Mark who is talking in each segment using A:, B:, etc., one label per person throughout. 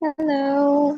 A: Hello.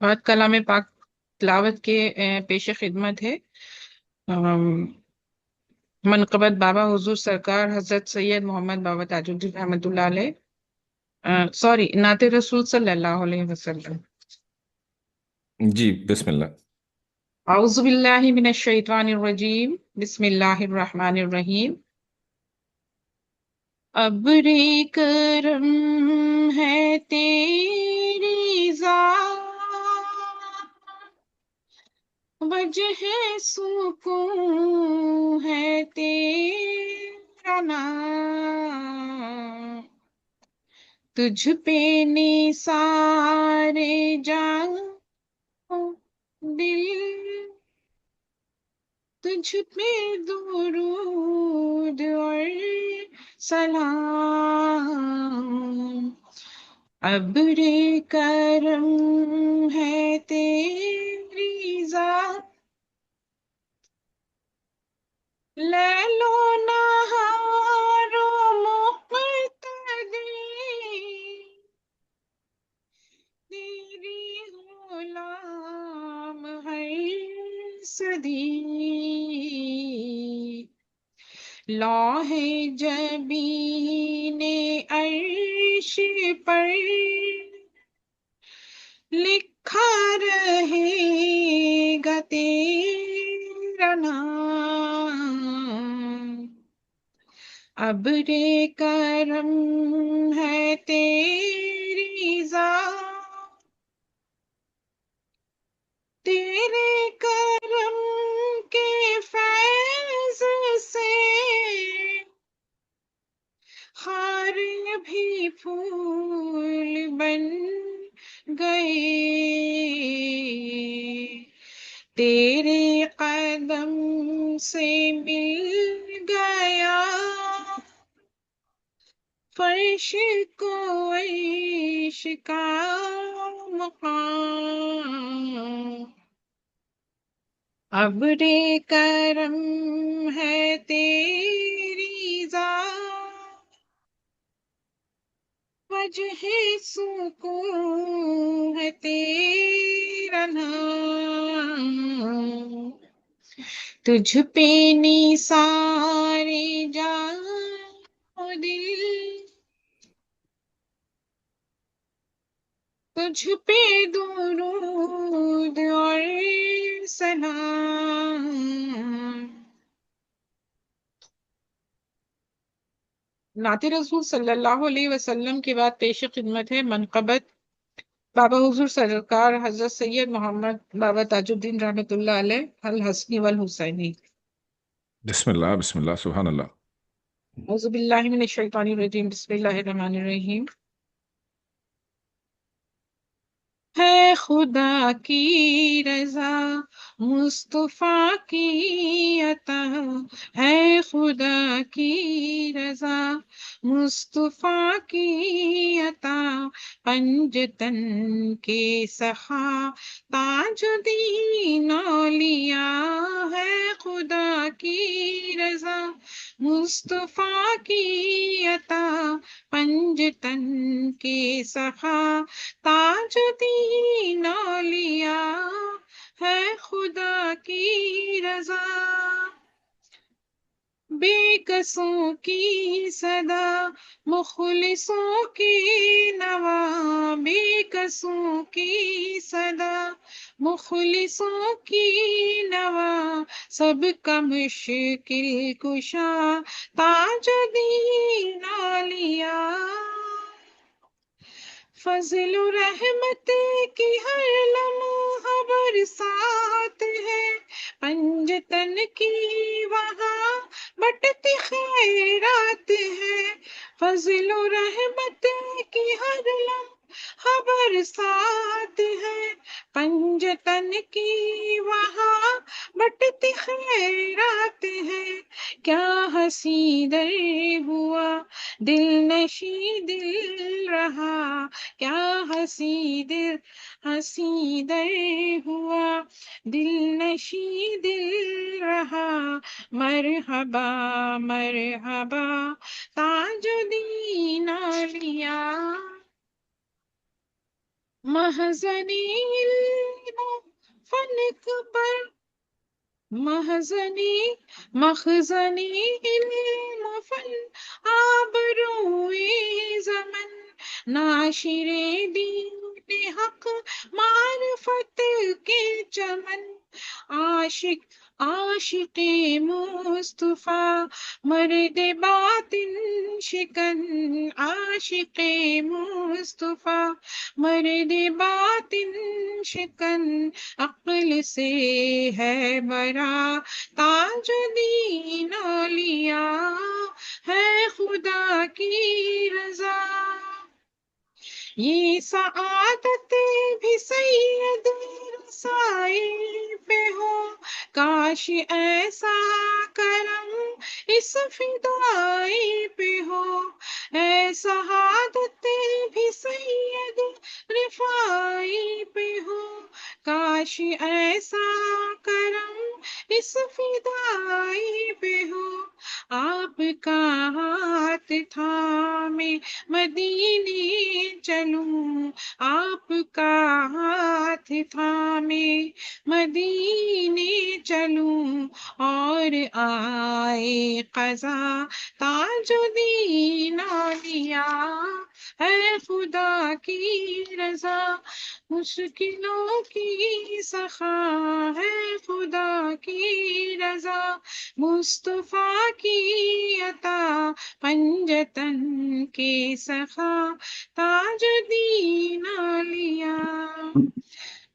B: आज कलाम पाक तिलावत के पेश खिदमत है। मनक़बत बाबा हुजूर सरकार हजरत सैयद मोहम्मद बाबा ताजुद्दीन रहमतुल्लाह अलैह, सॉरी, नाते रसूल सल्लल्लाहु अलैहि वसल्लम।
C: जी बिस्मिल्लाह।
B: औज़ु बिल्लाहि मिनश शैतानिर रजीम, बिस्मिल्लाहिर रहमानिर रहीम। अब्रे करम है तेरी ज़ात, वजह सुकून है तेरा नाम, तुझ पे निसारे जान दिल, तुझ पे दुरूद और सलाम। अब्रे करम है तेरी ज़ात, लैलो नहारो मुक़्तदी, तेरी गुलाम हर सदी। लौहे जबीने अर्श पर लिखा रहेगा तेरा नाम। अब्रे करम है तेरी ज़ात, तेरे करम के फैज़ से खार भी फूल बन गए, तेरे कदम से मिल गया फर्श को अर्श का मकाम। अब्रे करम है तेरी ज़ात, वजह सुकून है तेरा नाम, तुझ पे निसारे जान दिल, तुझ पे दुरूद और सलाम। नाते रसूल सल्लल्लाहु अलैहि वसल्लम के बाद पेश खिदमत है मनक़बत बाबा हुजूर सरकार हजरत सैयद मोहम्मद बाबा ताजुद्दीन रहमतुल्लाह अलैह अल हसनी वल हुसैनी।
C: बिस्मिल्लाह बिस्मिल्लाह सुभान अल्लाह।
B: औज़ु बिल्लाहि मिनश शैतानिर रजीम, बिस्मिल्लाहिर रहमानिर रहीम। है खुदा की रजा मुस्तफा की अता, है खुदा की रजा मुस्तफा की अता, पंजतन के सखा ताजुद्दीन औलिया, है खुदा की रजा मुस्तफा की अता, पंजतन के सखा ताजुद्दीन औलिया, है खुदा की रजा। बेकसों की सदा मुखलिसों की नवा, बेकसों की सदा मुखलिसों की नवा, सबका मुश्किल कुशा ताजुद्दीन औलिया। फजल रहमत की हर लम्हा बरसात है, पंजतन की वहाँ फजल और रहमत की हर लम्हा बरसात है, पंजतन की वहाँ बटती खैरात है। क्या हसी दर हुआ, दिल नशी दिल रहा, क्या हसी दर हुआ, दिल नशी दिल रहा। मरहबा मरहबा ताजुद्दीन औलिया, महज़ने इल्म फन पर, महज़ने मखज़ने इल्म फन आबरूए ज़मन, नाशिरे दीन हक मारिफत के चमन। आशिक आशिक़े मुस्तफा मर्द बातिन शिकन, आशिक़े मुस्तफा मर्द बातिन शिकन। अक्ल से है बरा ताजुद्दीन औलिया, है खुदा की रजा। ये सआदत भी सैयद रसाई पे हो, काश ऐसा करम इस फिदाई पे हो। ऐ सआदत भी सैयद रिफाई पे हो, काश ऐसा करम इस फिदाई पे हो। आपका हाथ थामे मदीने चलूं, आपका हाथ थामे मदीने चलूं, और आए क़ज़ा ताजुद्दीन औलिया, है खुदा की रजा। मुश्किलों की सखा है खुदा की रजा, मुस्तफा की अता पंजतन के सखा ताजुद्दीन औलिया।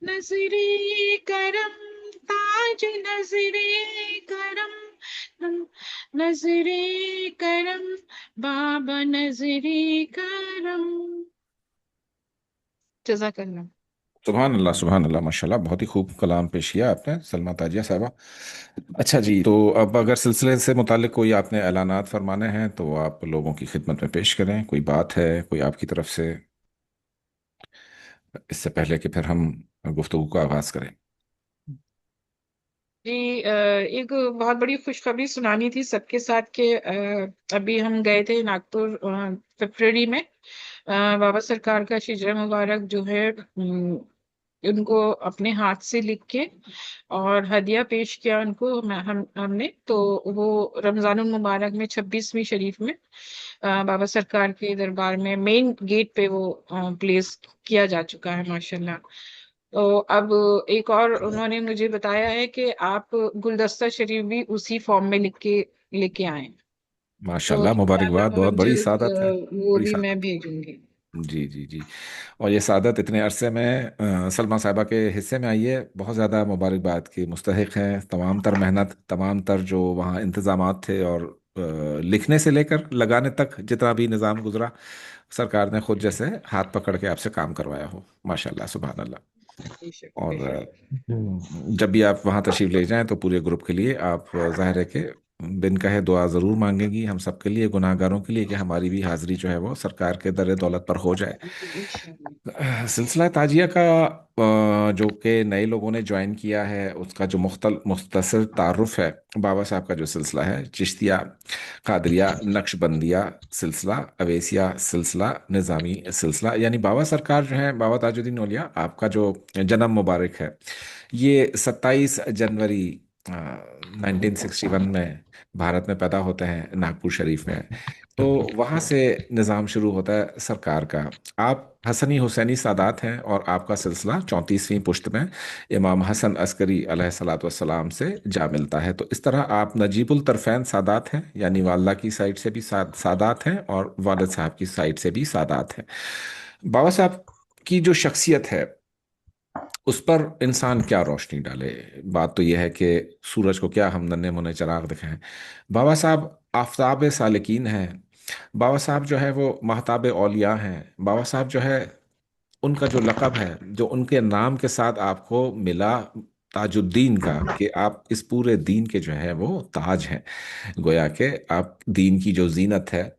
B: नजरे करम ताज नजरे करम, नजरे करम बाबा नजरे करम। जज़ाकल्लाह।
C: सुबहान अल्लाह माशाल्लाह, बहुत ही खूब कलाम पेश किया आपने सलमा ताजिया साहबा। अच्छा जी, तो अब अगर सिलसिले से मुतालिक कोई आपने ऐलानात फरमाने हैं तो आप लोगों की खिदमत में पेश करें। कोई बात है कोई आपकी तरफ से, इससे पहले कि फिर हम गुफ्तगू का आगाज करें।
B: जी, एक बहुत बड़ी खुशखबरी सुनानी थी सबके साथ कि अभी हम गए थे नागपुर फरवरी में। बाबा सरकार का शिजरा मुबारक जो है, उनको अपने हाथ से लिख के और हदिया पेश किया उनको, हमने तो वो रमजानुल मुबारक में 26वीं शरीफ में बाबा सरकार के दरबार में मेन गेट पे वो प्लेस किया जा चुका है माशाल्लाह। तो अब एक और उन्होंने मुझे बताया है कि आप गुलदस्ता शरीफ भी उसी फॉर्म में लिख के लेके आए। तो
C: माशाल्लाह, मुबारकबाद,
B: इंशाल्लाह
C: बहुत
B: बहुत
C: बड़ी
B: जल्द
C: सादत है।
B: वो
C: बड़ी
B: भी मैं
C: सादत।
B: भेजूंगी।
C: जी जी जी। और ये सादत इतने अरसे में सलमा साहिबा के हिस्से में आई है, बहुत ज़्यादा मुबारकबाद की मुस्तहिक हैं। तमाम तर मेहनत, तमाम तर जो वहाँ इंतज़ामात थे और लिखने से लेकर लगाने तक जितना भी निज़ाम गुजरा, सरकार ने खुद जैसे हाथ पकड़ के आपसे काम करवाया हो। माशाल्लाह, सुभान अल्लाह।
B: बेशक
C: और
B: बेशक।
C: जब भी आप वहाँ तशरीफ ले जाएं तो पूरे ग्रुप के लिए आप ज़ाहिर है कि बिन कहे दुआ ज़रूर मांगेंगी हम सब के लिए, गुनाहगारों के लिए, कि हमारी भी हाजिरी जो है वो सरकार के दर दौलत पर हो जाए।
B: इंशाल्लाह।
C: सिलसिला ताजिया का जो कि नए लोगों ने ज्वाइन किया है उसका जो मुख्तसर तारुफ है, बाबा साहब का जो सिलसिला है, चिश्तिया, कादरिया, नक्शबंदिया सिलसिला, अवेसिया सिलसिला, निज़ामी सिलसिला, यानी बाबा सरकार जो है, बाबा ताजुद्दीन औलिया, आपका जो जन्म मुबारक है ये 27 जनवरी 1961 में भारत में पैदा होते हैं, नागपुर शरीफ में। तो वहाँ से निज़ाम शुरू होता है सरकार का। आप हसनी हुसैनी सादात हैं और आपका सिलसिला 34वीं पुश्त में इमाम हसन अस्करी अलैहिस्सलाम से जा मिलता है। तो इस तरह आप नजीबुल तरफैन सादात हैं, यानी वालदा की साइड से भी सादात हैं और वालिद साहब की साइड से भी सादात हैं। बाबा साहब की जो शख्सियत है उस पर इंसान क्या रोशनी डाले। बात तो यह है कि सूरज को क्या हम नन्हे मुन्ने चिराग दिखाएं। बाबा साहब आफताब सालिकीन हैं, बाबा साहब जो है वो महताब औलिया हैं। बाबा साहब जो है, उनका जो लक़ब है जो उनके नाम के साथ आपको मिला, ताजुद्दीन का, कि आप इस पूरे दीन के जो है वो ताज हैं। गोया के आप दीन की जो जीनत है,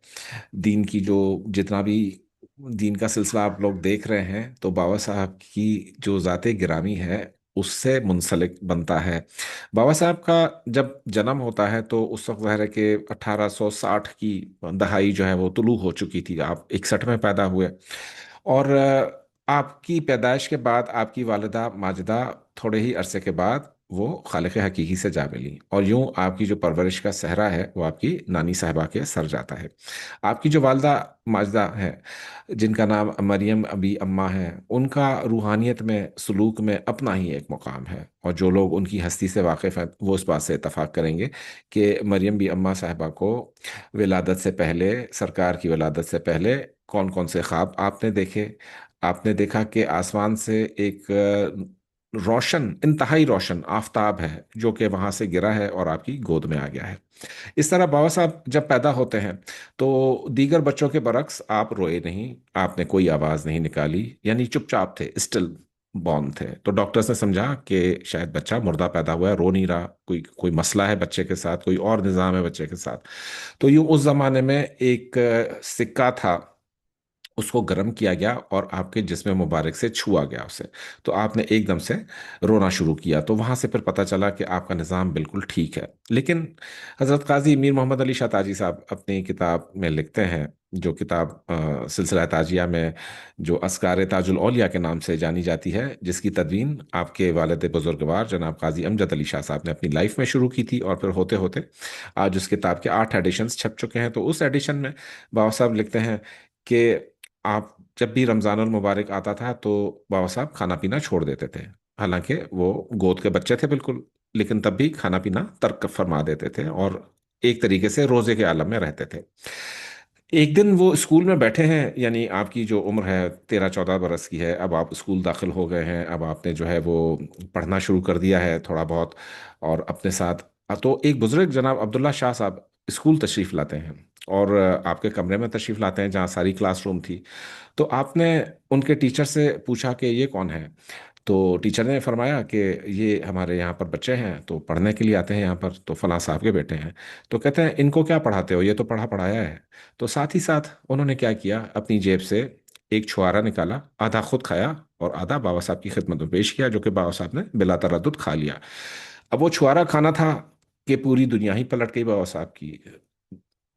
C: दीन की जो जितना भी दीन का सिलसिला आप लोग देख रहे हैं, तो बाबा साहब की जो ज़ाते गिरामी है उससे मुंसलिक बनता है। बाबा साहब का जब जन्म होता है तो उस वक्त ज़ाहिर है कि 1860 की दहाई जो है वो तुलू हो चुकी थी। आप 61 में पैदा हुए, और आपकी पैदाइश के बाद आपकी वालिदा माजिदा थोड़े ही अरसे के बाद वो खालिक हकीकी से जा मिली, और यूं आपकी जो परवरिश का सहरा है वो आपकी नानी साहिबा के सर जाता है। आपकी जो वालदा माजिदा है, जिनका नाम मरियम अबी अम्मा है, उनका रूहानियत में सलूक में अपना ही एक मुकाम है। और जो लोग उनकी हस्ती से वाकिफ़ हैं वो इस बात से इतफाक़ करेंगे कि मरियम बी अम्मा साहिबा को विलादत से पहले, सरकार की विलादत से पहले कौन कौन से ख्वाब आपने देखे। आपने देखा कि आसमान से एक रोशन, इंतहाई रोशन आफताब है जो कि वहां से गिरा है और आपकी गोद में आ गया है। इस तरह बाबा साहब जब पैदा होते हैं तो दीगर बच्चों के बरक्स आप रोए नहीं, आपने कोई आवाज नहीं निकाली, यानी चुपचाप थे, स्टिल बॉर्न थे। तो डॉक्टर्स ने समझा कि शायद बच्चा मुर्दा पैदा हुआ है, रो नहीं रहा, कोई कोई मसला है बच्चे के साथ, कोई और निज़ाम है बच्चे के साथ। तो यूं उस जमाने में एक सिक्का था, उसको गर्म किया गया और आपके जिस्म मुबारक से छुआ गया उसे, तो आपने एकदम से रोना शुरू किया। तो वहां से फिर पता चला कि आपका निज़ाम बिल्कुल ठीक है। लेकिन हज़रत काजी मीर मोहम्मद अली शाह ताजी साहब अपनी किताब में लिखते हैं, जो किताब सिलसिला ताजिया में जो अस्कार ताजुल औलिया के नाम से जानी जाती है, जिसकी तदवीन आपके वालिद बुजुर्गवार जनाब काजी अमजद अली शाह साहब ने अपनी लाइफ में शुरू की थी, और फिर होते होते आज उस किताब के 8 एडिशंस छप चुके हैं। तो उस एडिशन में बाबा साहब लिखते हैं कि आप जब भी रमजानुल मुबारक आता था तो बाबा साहब खाना पीना छोड़ देते थे। हालांकि वो गोद के बच्चे थे बिल्कुल, लेकिन तब भी खाना पीना तर्क फरमा देते थे और एक तरीके से रोजे के आलम में रहते थे। एक दिन वो स्कूल में बैठे हैं, यानी आपकी जो उम्र है 13-14 बरस की है, अब आप स्कूल दाखिल हो गए हैं, अब आपने जो है वो पढ़ना शुरू कर दिया है थोड़ा बहुत, और अपने साथ तो एक बुजुर्ग जनाब अब्दुल्ला शाह साहब स्कूल तशरीफ लाते हैं, और आपके कमरे में तशरीफ लाते हैं जहाँ सारी क्लासरूम थी। तो आपने उनके टीचर से पूछा कि ये कौन है। तो टीचर ने फरमाया कि ये हमारे यहाँ पर बच्चे हैं, तो पढ़ने के लिए आते हैं यहाँ पर, तो फलां साहब के बेटे हैं। तो कहते हैं इनको क्या पढ़ाते हो, ये तो पढ़ा पढ़ाया है। तो साथ ही साथ उन्होंने क्या किया, अपनी जेब से एक छुआरा निकाला, आधा खुद खाया और आधा बाबा साहब की खिदमत में पेश किया, जो कि बाबा साहब ने बिला तरद्दुद खा लिया। अब वो छुआरा खाना था कि पूरी दुनिया ही पलट गई बाबा साहब की।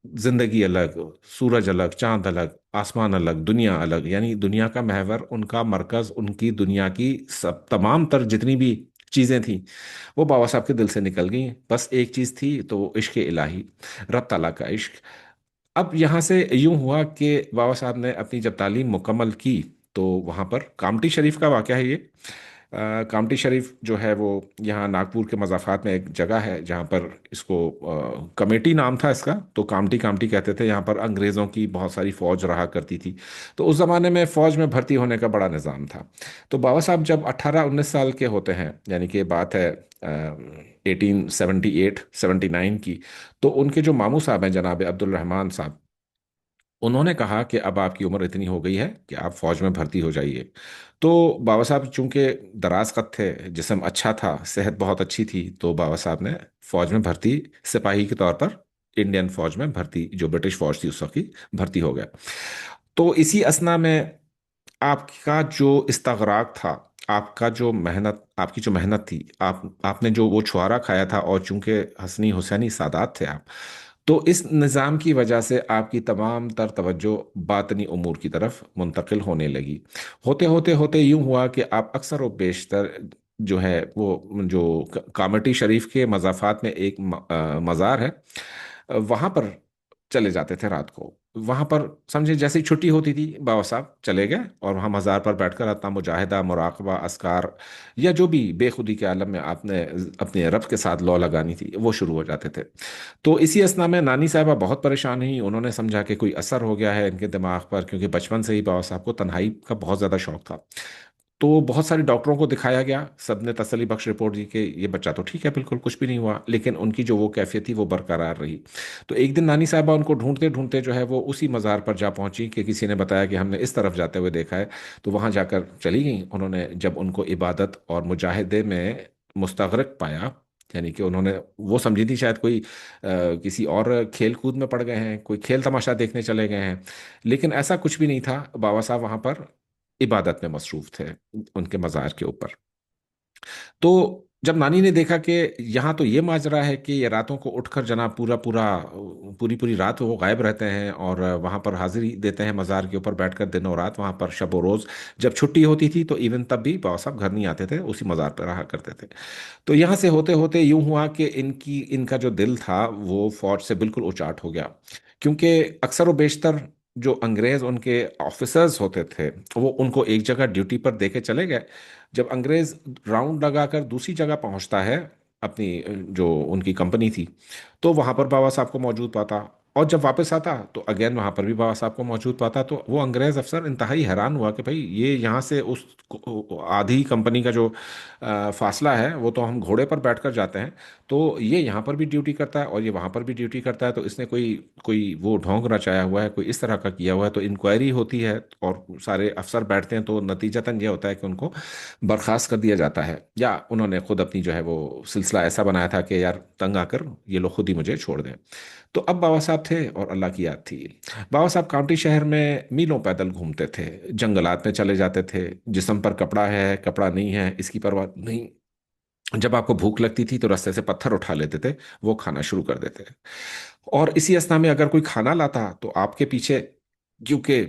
C: जिंदगी अलग, सूरज अलग, चांद अलग, आसमान अलग, दुनिया अलग, यानी दुनिया का महवर, उनका मरकज, उनकी दुनिया की सब तमाम तर जितनी भी चीजें थी वो बाबा साहब के दिल से निकल गई। बस एक चीज थी, तो वो इश्क इलाही, रब ताला का इश्क। अब यहाँ से यूं हुआ कि बाबा साहब ने अपनी जब तालीम मुकम्मल की तो वहाँ पर कामटी शरीफ का वाक़या है ये। कामटी शरीफ जो है वो यहाँ नागपुर के मज़ाफ़ात में एक जगह है जहाँ पर इसको कमेटी नाम था इसका, तो कामटी कामटी कहते थे। यहाँ पर अंग्रेज़ों की बहुत सारी फ़ौज रहा करती थी, तो उस ज़माने में फ़ौज में भर्ती होने का बड़ा निज़ाम था। तो बाबा साहब जब 18-19 साल के होते हैं, यानी कि बात है 1878-79 की, तो उनके जो मामू साहब हैं जनाब अब्दुल रहमान साहब, उन्होंने कहा कि अब आपकी उम्र इतनी हो गई है कि आप फौज में भर्ती हो जाइए। तो बाबा साहब चूंकि दराज कद थे, जिस्म अच्छा था, सेहत बहुत अच्छी थी, तो बाबा साहब ने फौज में भर्ती, सिपाही के तौर पर इंडियन फौज में भर्ती, जो ब्रिटिश फौज थी उस वक्त की, भर्ती हो गया। तो इसी असना में आपका जो इस्तगराक था, आपका जो मेहनत, आपकी जो मेहनत थी, आपने जो वो छुआरा खाया था, और चूंकि हसनी हुसैनी सादात थे आप, तो इस निज़ाम की वजह से आपकी तमाम तर तवज्जो बातनी उमूर की तरफ मुंतकिल होने लगी। होते होते होते यूं हुआ कि आप अक्सर व बेशतर जो है वो जो कामटी शरीफ के मज़ाफ़ात में एक मज़ार है, वहाँ पर चले जाते थे रात को। वहाँ पर समझे जैसे ही छुट्टी होती थी बाबा साहब चले गए, और वहाँ मज़ार पर बैठकर अपना मुजाहिदा, मुराकबा, अस्कार, या जो भी बेखुदी के आलम में आपने अपने रब के साथ लौ लगानी थी वो शुरू हो जाते थे। तो इसी असना में नानी साहबा बहुत परेशान हुई। उन्होंने समझा कि कोई असर हो गया है इनके दिमाग पर, क्योंकि बचपन से ही बाबा साहब को तन्हाई का बहुत ज़्यादा शौक था। तो बहुत सारे डॉक्टरों को दिखाया गया, सबने तसल्ली बख्श रिपोर्ट दी कि ये बच्चा तो ठीक है, बिल्कुल कुछ भी नहीं हुआ, लेकिन उनकी जो वो कैफियत थी वो बरकरार रही। तो एक दिन नानी साहबा उनको ढूंढते ढूंढते जो है वो उसी मज़ार पर जा पहुंची कि किसी ने बताया कि हमने इस तरफ जाते हुए देखा है। तो वहां जाकर चली गई। उन्होंने जब उनको इबादत और मुजाहिदे में मुस्तगरक पाया, यानी कि उन्होंने वो समझी थी शायद कोई किसी और खेल कूद में पड़ गए हैं, कोई खेल तमाशा देखने चले गए हैं, लेकिन ऐसा कुछ भी नहीं था। बाबा साहब वहां पर इबादत में मसरूफ थे, उनके मज़ार के ऊपर। तो जब नानी ने देखा कि यहाँ तो ये माजरा है कि ये रातों को उठकर जनाब पूरा पूरा पूरी पूरी रात वो गायब रहते हैं और वहाँ पर हाजिरी देते हैं मज़ार के ऊपर बैठकर दिनों रात, वहाँ पर शब व रोज़। जब छुट्टी होती थी तो इवन तब भी बाबा साहब घर नहीं आते थे, उसी मज़ार पर रहा करते थे। तो यहाँ से होते होते यूं हुआ कि इनका जो दिल था वो फौज से बिल्कुल उचाट हो गया। क्योंकि अक्सर व बेशतर जो अंग्रेज उनके ऑफिसर्स होते थे वो उनको एक जगह ड्यूटी पर देके चले गए। जब अंग्रेज राउंड लगाकर दूसरी जगह पहुंचता है, अपनी जो उनकी कंपनी थी, तो वहां पर बाबा साहब को मौजूद पाता। और जब वापस आता तो अगेन वहां पर भी बाबा साहब को मौजूद पाता। तो वो अंग्रेज अफसर इंतहाई हैरान हुआ कि भाई ये यहाँ से उस आधी कंपनी का जो फासला है वो तो हम घोड़े पर बैठकर जाते हैं, तो ये यहाँ पर भी ड्यूटी करता है और ये वहाँ पर भी ड्यूटी करता है, तो इसने कोई कोई वो ढोंग रचाया हुआ है, कोई इस तरह का किया हुआ है। तो इंक्वायरी होती है और सारे अफसर बैठते हैं, तो नतीजतन ये होता है कि उनको बर्खास्त कर दिया जाता है, या उन्होंने खुद अपनी जो है वो सिलसिला ऐसा बनाया था कि यार तंग आकर ये लोग खुद ही मुझे छोड़ दें। तो अब बाबा साहब थे और अल्लाह की याद थी। बाबा साहब काउंटी शहर में मीलों पैदल घूमते थे, जंगलात में चले जाते थे, जिस्म पर कपड़ा है कपड़ा नहीं है इसकी परवाह नहीं। जब आपको भूख लगती थी तो रास्ते से पत्थर उठा लेते थे, वो खाना शुरू कर देते। और इसी अवस्था में अगर कोई खाना लाता तो आपके पीछे, क्योंकि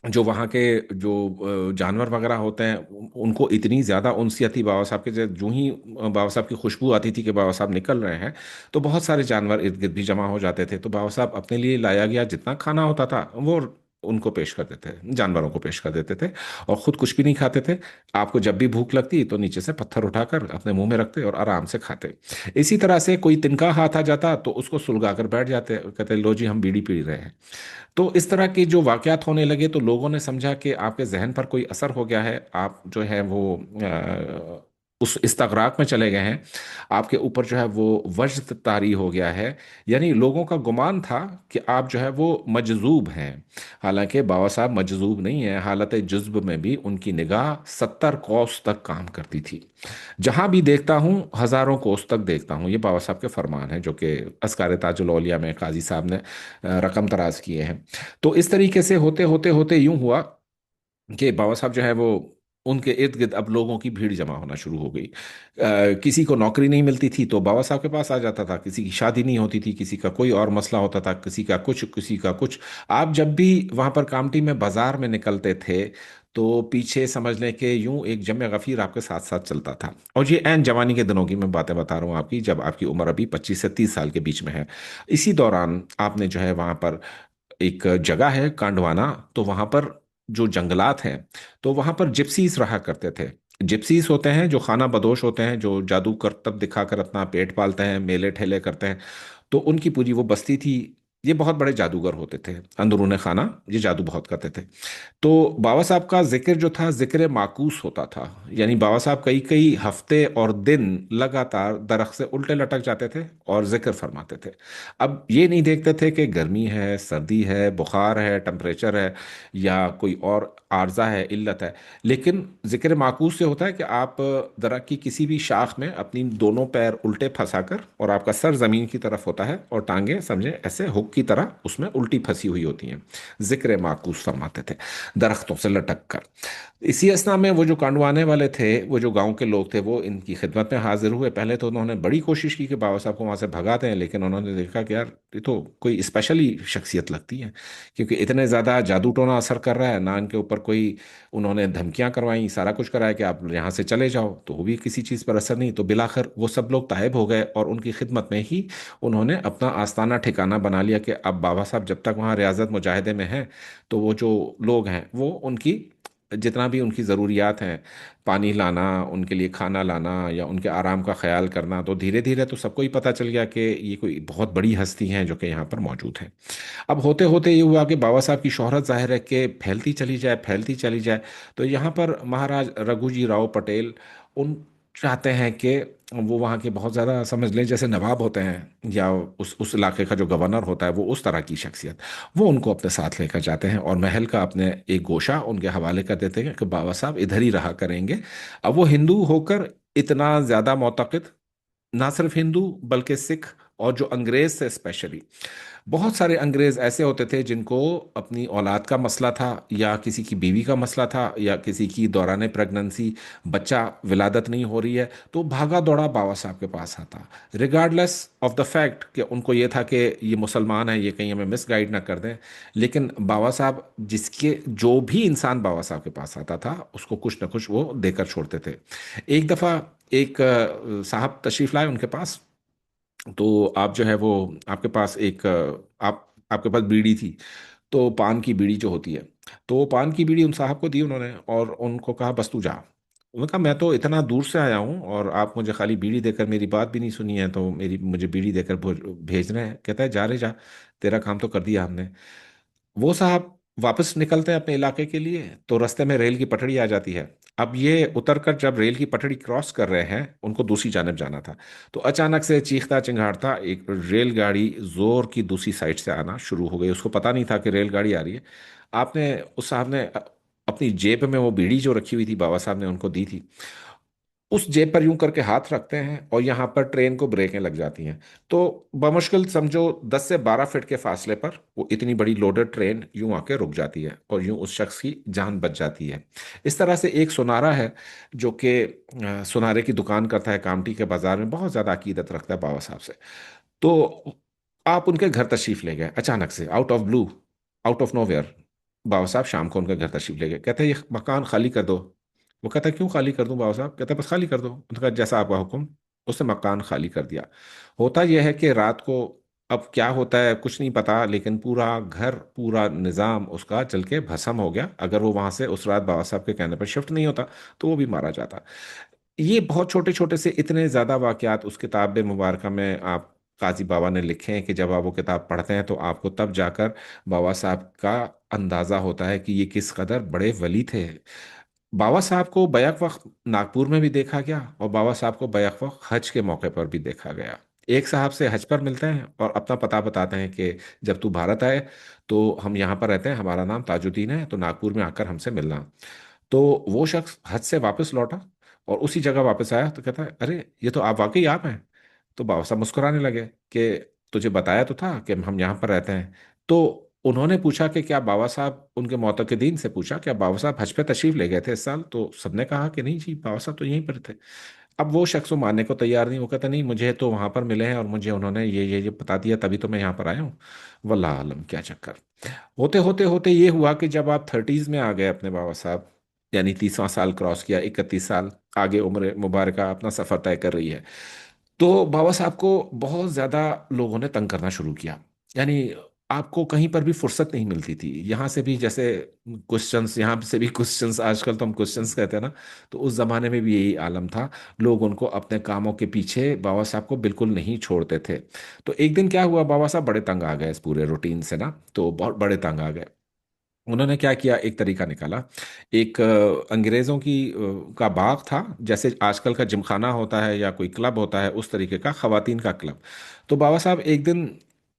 C: जो वहाँ के जो जानवर वगैरह होते हैं उनको इतनी ज़्यादा उनसियत थी बाबा साहब के, जो ही बाबा साहब की खुशबू आती थी कि बाबा साहब निकल रहे हैं, तो बहुत सारे जानवर इर्द गिर्द भी जमा हो जाते थे। तो बाबा साहब अपने लिए लाया गया जितना खाना होता था वो उनको पेश कर देते, जानवरों को पेश कर देते थे, और खुद कुछ भी नहीं खाते थे। आपको जब भी भूख लगती तो नीचे से पत्थर उठाकर अपने मुंह में रखते और आराम से खाते। इसी तरह से कोई तिनका हाथ आ जाता तो उसको सुलगा कर बैठ जाते, कहते लो जी हम बीड़ी पी रहे हैं। तो इस तरह के जो वाकयात होने लगे तो लोगों ने समझा कि आपके जहन पर कोई असर हो गया है, आप जो है वो उस इस्तगराक में चले गए हैं, आपके ऊपर जो है वो वजद तारी हो गया है। यानी लोगों का गुमान था कि आप जो है वो मजजूब हैं। हालांकि बाबा साहब मजजूब नहीं है, हालत जुज्ब में भी उनकी निगाह 70 कोस तक काम करती थी। जहां भी देखता हूं हजारों कोस तक देखता हूं, ये बाबा साहब के फरमान है जो कि अस्कार ताजुल औलिया में काजी साहब ने रकम तराज किए हैं। तो इस तरीके से होते होते होते यूं हुआ कि बाबा साहब जो है वो उनके इर्द गिर्द अब लोगों की भीड़ जमा होना शुरू हो गई। किसी को नौकरी नहीं मिलती थी तो बाबा साहब के पास आ जाता था, किसी की शादी नहीं होती थी, किसी का कोई और मसला होता था, किसी का कुछ किसी का कुछ। आप जब भी वहां पर कामटी में बाजार में निकलते थे तो पीछे समझ लें कि यूं एक जमे गफीर आपके साथ साथ चलता था। और ये ऐन जवानी के दिनों की मैं बातें बता रहा हूँ आपकी, जब आपकी उम्र अभी 25 से 30 साल के बीच में है। इसी दौरान आपने जो है वहां पर एक जगह है कांडवाना, तो वहां पर जो जंगलात हैं, तो वहां पर जिप्सीज रहा करते थे। जिप्सीज होते हैं जो खाना बदोश होते हैं, जो जादू करतब दिखाकर अपना पेट पालते हैं, मेले ठेले करते हैं। तो उनकी पूरी वो बस्ती थी। ये बहुत बड़े जादूगर होते थे, अंदरूने खाना ये जादू बहुत करते थे। तो बाबा साहब का जिक्र जो था जिक्र माकूस होता था, यानी बाबा साहब कई कई हफ्ते और दिन लगातार दरख्त से उल्टे लटक जाते थे और जिक्र फरमाते थे। अब ये नहीं देखते थे कि गर्मी है, सर्दी है, बुखार है, टेम्परेचर है, या कोई और आर्जा है, इल्लत है। लेकिन जिक्र माकूस से होता है कि आप दरख्त की किसी भी शाख में अपनी दोनों पैर उल्टे फंसाकर, और आपका सर जमीन की तरफ होता है और टांगे समझे ऐसे हुक की तरह उसमें उल्टी फंसी हुई होती हैं, जिक्र माकूस फरमाते थे दरख्तों से लटक कर। इसी असना में वो जो कांडवाने वाले थे, वो जो गांव के लोग थे, वो इनकी खिदमत में हाजिर हुए। पहले तो उन्होंने बड़ी कोशिश की कि बाबा साहब को वहां से भगाते हैं, लेकिन उन्होंने देखा कि यार ये तो कोई स्पेशल ही शख्सियत लगती है, क्योंकि इतने ज़्यादा जादू टोना असर कर रहा है ना, इनके ऊपर कोई उन्होंने धमकियां करवाई, सारा कुछ कराया कि आप यहाँ से चले जाओ, तो वो भी किसी चीज़ पर असर नहीं। तो बिलाखिर वो सब लोग तायब हो गए और उनकी खिदमत में ही उन्होंने अपना आस्थाना ठिकाना बना लिया कि अब बाबा साहब जब तक वहाँ रियाजत मुजाहिदे में हैं तो वो जो लोग हैं वो उनकी जितना भी उनकी ज़रूरियात हैं, पानी लाना, उनके लिए खाना लाना या उनके आराम का ख्याल करना, तो धीरे धीरे तो सबको ही पता चल गया कि ये कोई बहुत बड़ी हस्ती हैं जो कि यहाँ पर मौजूद है। अब होते होते ये हुआ कि बाबा साहब की शोहरत जाहिर है कि फैलती चली जाए, फैलती चली जाए। तो यहाँ पर महाराज रघुजी राव पटेल उन चाहते हैं कि वो वहाँ के बहुत ज़्यादा, समझ लें जैसे नवाब होते हैं या उस इलाके का जो गवर्नर होता है, वो उस तरह की शख्सियत, वो उनको अपने साथ लेकर जाते हैं और महल का अपने एक गोशा उनके हवाले कर देते हैं कि बाबा साहब इधर ही रहा करेंगे। अब वो हिंदू होकर इतना ज़्यादा मोतक़िद, ना सिर्फ हिंदू बल्कि सिख और जो अंग्रेज थे स्पेशली, बहुत सारे अंग्रेज ऐसे होते थे जिनको अपनी औलाद का मसला था या किसी की बीवी का मसला था या किसी की दौरान प्रेगनेंसी बच्चा विलादत नहीं हो रही है, तो भागा दौड़ा बाबा साहब के पास आता, रिगार्डलेस ऑफ द फैक्ट कि उनको ये था कि ये मुसलमान है, ये कहीं हमें मिसगाइड ना कर दें। लेकिन बाबा साहब, जिसके जो भी इंसान बाबा साहब के पास आता था उसको कुछ ना कुछ वो देकर छोड़ते थे। एक दफ़ा एक साहब तशरीफ लाए उनके पास, तो आप जो है वो, आपके पास एक आपके पास बीड़ी थी, तो पान की बीड़ी जो होती है, तो वो पान की बीड़ी उन साहब को दी उन्होंने और उनको कहा बस तू जा। उन्होंने कहा मैं तो इतना दूर से आया हूँ और आप मुझे खाली बीड़ी देकर, मेरी बात भी नहीं सुनी है, तो मेरी मुझे बीड़ी देकर भेज रहे हैं। कहता है जा रे जा, तेरा काम तो कर दिया हमने। वो साहब वापस निकलते हैं अपने इलाके के लिए, तो रास्ते में रेल की पटड़ी आ जाती है। अब ये उतरकर जब रेल की पटड़ी क्रॉस कर रहे हैं, उनको दूसरी जानब जाना था, तो अचानक से चीखता चिंगाड़ता एक रेलगाड़ी जोर की दूसरी साइड से आना शुरू हो गई। उसको पता नहीं था कि रेलगाड़ी आ रही है। आपने उस साहब ने अपनी जेब में वो बीड़ी जो रखी हुई थी, बाबा साहब ने उनको दी थी, उस जेब पर यूं करके हाथ रखते हैं और यहाँ पर ट्रेन को ब्रेकें लग जाती हैं। तो बमुश्किल समझो 10 से 12 फीट के फासले पर वो इतनी बड़ी लोडेड ट्रेन यूं आके रुक जाती है और यूं उस शख्स की जान बच जाती है। इस तरह से एक सुनारा है जो कि सुनारे की दुकान करता है कामटी के बाजार में, बहुत ज़्यादा अकीदत रखता है बाबा साहब से। तो आप उनके घर तशरीफ ले गए अचानक से, out of blue, out of nowhere. Baba Saheb शाम को उनके घर तशरीफ ले गए, कहते हैं ये मकान खाली कर दो। वो कहता है क्यों खाली कर दूं बाबा साहब? कहता है बस खाली कर दो। उन्होंने कहा जैसा आपका हुक्म। उसने मकान खाली कर दिया। होता यह है कि रात को, अब क्या होता है कुछ नहीं पता, लेकिन पूरा घर, पूरा निज़ाम उसका चल के भस्म हो गया। अगर वो वहां से उस रात बाबा साहब के कहने पर शिफ्ट नहीं होता तो वो भी मारा जाता। ये बहुत छोटे छोटे से इतने ज़्यादा वाकयात उस किताब मुबारक में आप काजी बाबा ने लिखे हैं कि जब आप वो किताब पढ़ते हैं तो आपको तब जाकर बाबा साहब का अंदाज़ा होता है कि ये किस कदर बड़े वली थे। बाबा साहब को बैक वक्त नागपुर में भी देखा गया और बाबा साहब को बैक वक्त हज के मौके पर भी देखा गया। एक साहब से हज पर मिलते हैं और अपना पता बताते हैं कि जब तू भारत आए तो हम यहाँ पर रहते हैं, हमारा नाम ताजुद्दीन है, तो नागपुर में आकर हमसे मिलना। तो वो शख्स हज से वापस लौटा और उसी जगह वापस आया तो कहता है अरे ये तो आप वाकई आप हैं। तो बाबा साहब मुस्कुराने लगे कि तुझे बताया तो था कि हम यहाँ पर रहते हैं। तो उन्होंने पूछा कि क्या बाबा साहब, उनके मोतक़दीन से पूछा क्या बाबा साहब हज पे तशरीफ ले गए थे इस साल? तो सबने कहा कि नहीं जी, बाबा साहब तो यहीं पर थे। अब वो शख्स वो मानने को तैयार नहीं, वो कहता नहीं मुझे तो वहां पर मिले हैं और मुझे उन्होंने ये बता दिया, तभी तो मैं यहाँ पर आया हूँ। वल्लाह आलम क्या चक्कर। होते होते होते ये हुआ कि जब आप 30s में आ गए अपने बाबा साहब, यानी 30वां साल क्रॉस किया, 31 साल आगे उम्र मुबारक अपना सफर तय कर रही है, तो बाबा साहब को बहुत ज्यादा लोगों ने तंग करना शुरू किया। यानी आपको कहीं पर भी फुर्सत नहीं मिलती थी। यहाँ से भी जैसे क्वेश्चंस, यहाँ से भी क्वेश्चंस, आजकल तो हम क्वेश्चंस कहते हैं ना, तो उस जमाने में भी यही आलम था। लोग उनको अपने कामों के पीछे बाबा साहब को बिल्कुल नहीं छोड़ते थे। तो एक दिन क्या हुआ, बाबा साहब बड़े तंग आ गए इस पूरे रूटीन से ना, तो बहुत बड़े तंग आ गए। उन्होंने क्या किया, एक तरीका निकाला। एक अंग्रेज़ों की का बाग था, जैसे आजकल का जिमखाना होता है या कोई क्लब होता है, उस तरीके का खवातीन का क्लब। तो बाबा साहब एक दिन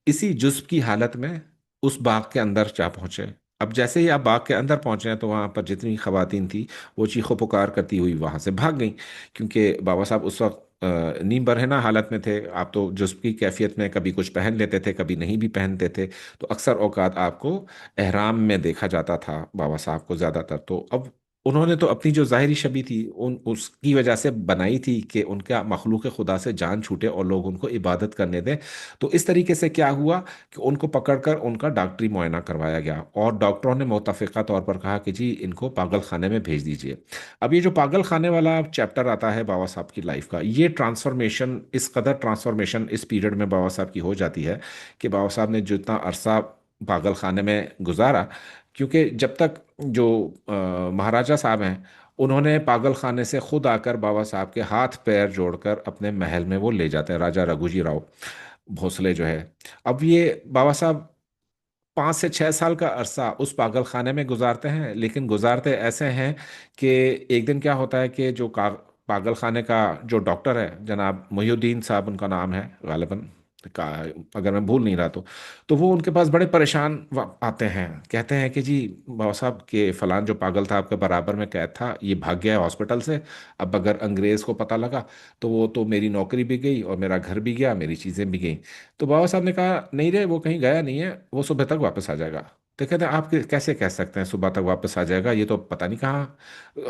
C: इसी जुज्ब की हालत में उस बाग के अंदर जा पहुंचे। अब जैसे ही आप बाग के अंदर पहुंचे हैं तो वहां पर जितनी खवातीन थी वो चीखों पुकार करती हुई वहां से भाग गई, क्योंकि बाबा साहब उस वक्त नीम बरहना हालत में थे। आप तो जुज्ब की कैफियत में कभी कुछ पहन लेते थे, कभी नहीं भी पहनते थे। तो अक्सर औकात आपको एहराम में देखा जाता था बाबा साहब को ज्यादातर। तो अब उन्होंने तो अपनी जो जाहिरी छवि थी उन उसकी वजह से बनाई थी कि उनका मखलूक खुदा से जान छूटे और लोग उनको इबादत करने दें। तो इस तरीके से क्या हुआ कि उनको पकड़कर उनका डॉक्टरी मुआयना करवाया गया और डॉक्टरों ने मुतफ़िका तौर पर कहा कि जी इनको पागल खाने में भेज दीजिए। अब ये जो पागल खाने वाला चैप्टर आता है बाबा साहब की लाइफ का, ये ट्रांसफॉर्मेशन, इस कदर ट्रांसफॉर्मेशन इस पीरियड में बाबा साहब की हो जाती है कि बाबा साहब ने जितना अरसा पागल खाने में गुजारा, क्योंकि जब तक जो महाराजा साहब हैं, उन्होंने पागल खाने से खुद आकर बाबा साहब के हाथ पैर जोड़कर अपने महल में वो ले जाते हैं, राजा रघुजी राव भोसले जो है। अब ये बाबा साहब 5 से 6 साल का अरसा उस पागल खाने में गुजारते हैं, लेकिन गुजारते ऐसे हैं कि एक दिन क्या होता है कि पागल खाने का जो डॉक्टर है, जनाब मोहिउद्दीन साहब उनका नाम है गालिबन, का अगर मैं भूल नहीं रहा तो वो उनके पास बड़े परेशान आते हैं, कहते हैं कि जी बाबा साहब के फलान जो पागल था आपके बराबर में कैद था, ये भाग गया है हॉस्पिटल से। अब अगर अंग्रेज को पता लगा तो वो तो मेरी नौकरी भी गई और मेरा घर भी गया, मेरी चीज़ें भी गई। तो बाबा साहब ने कहा नहीं रे, वो कहीं गया नहीं है, वो सुबह तक वापस आ जाएगा। तो कहते हैं आप कैसे कह सकते हैं सुबह तक वापस आ जाएगा, ये तो पता नहीं कहाँ।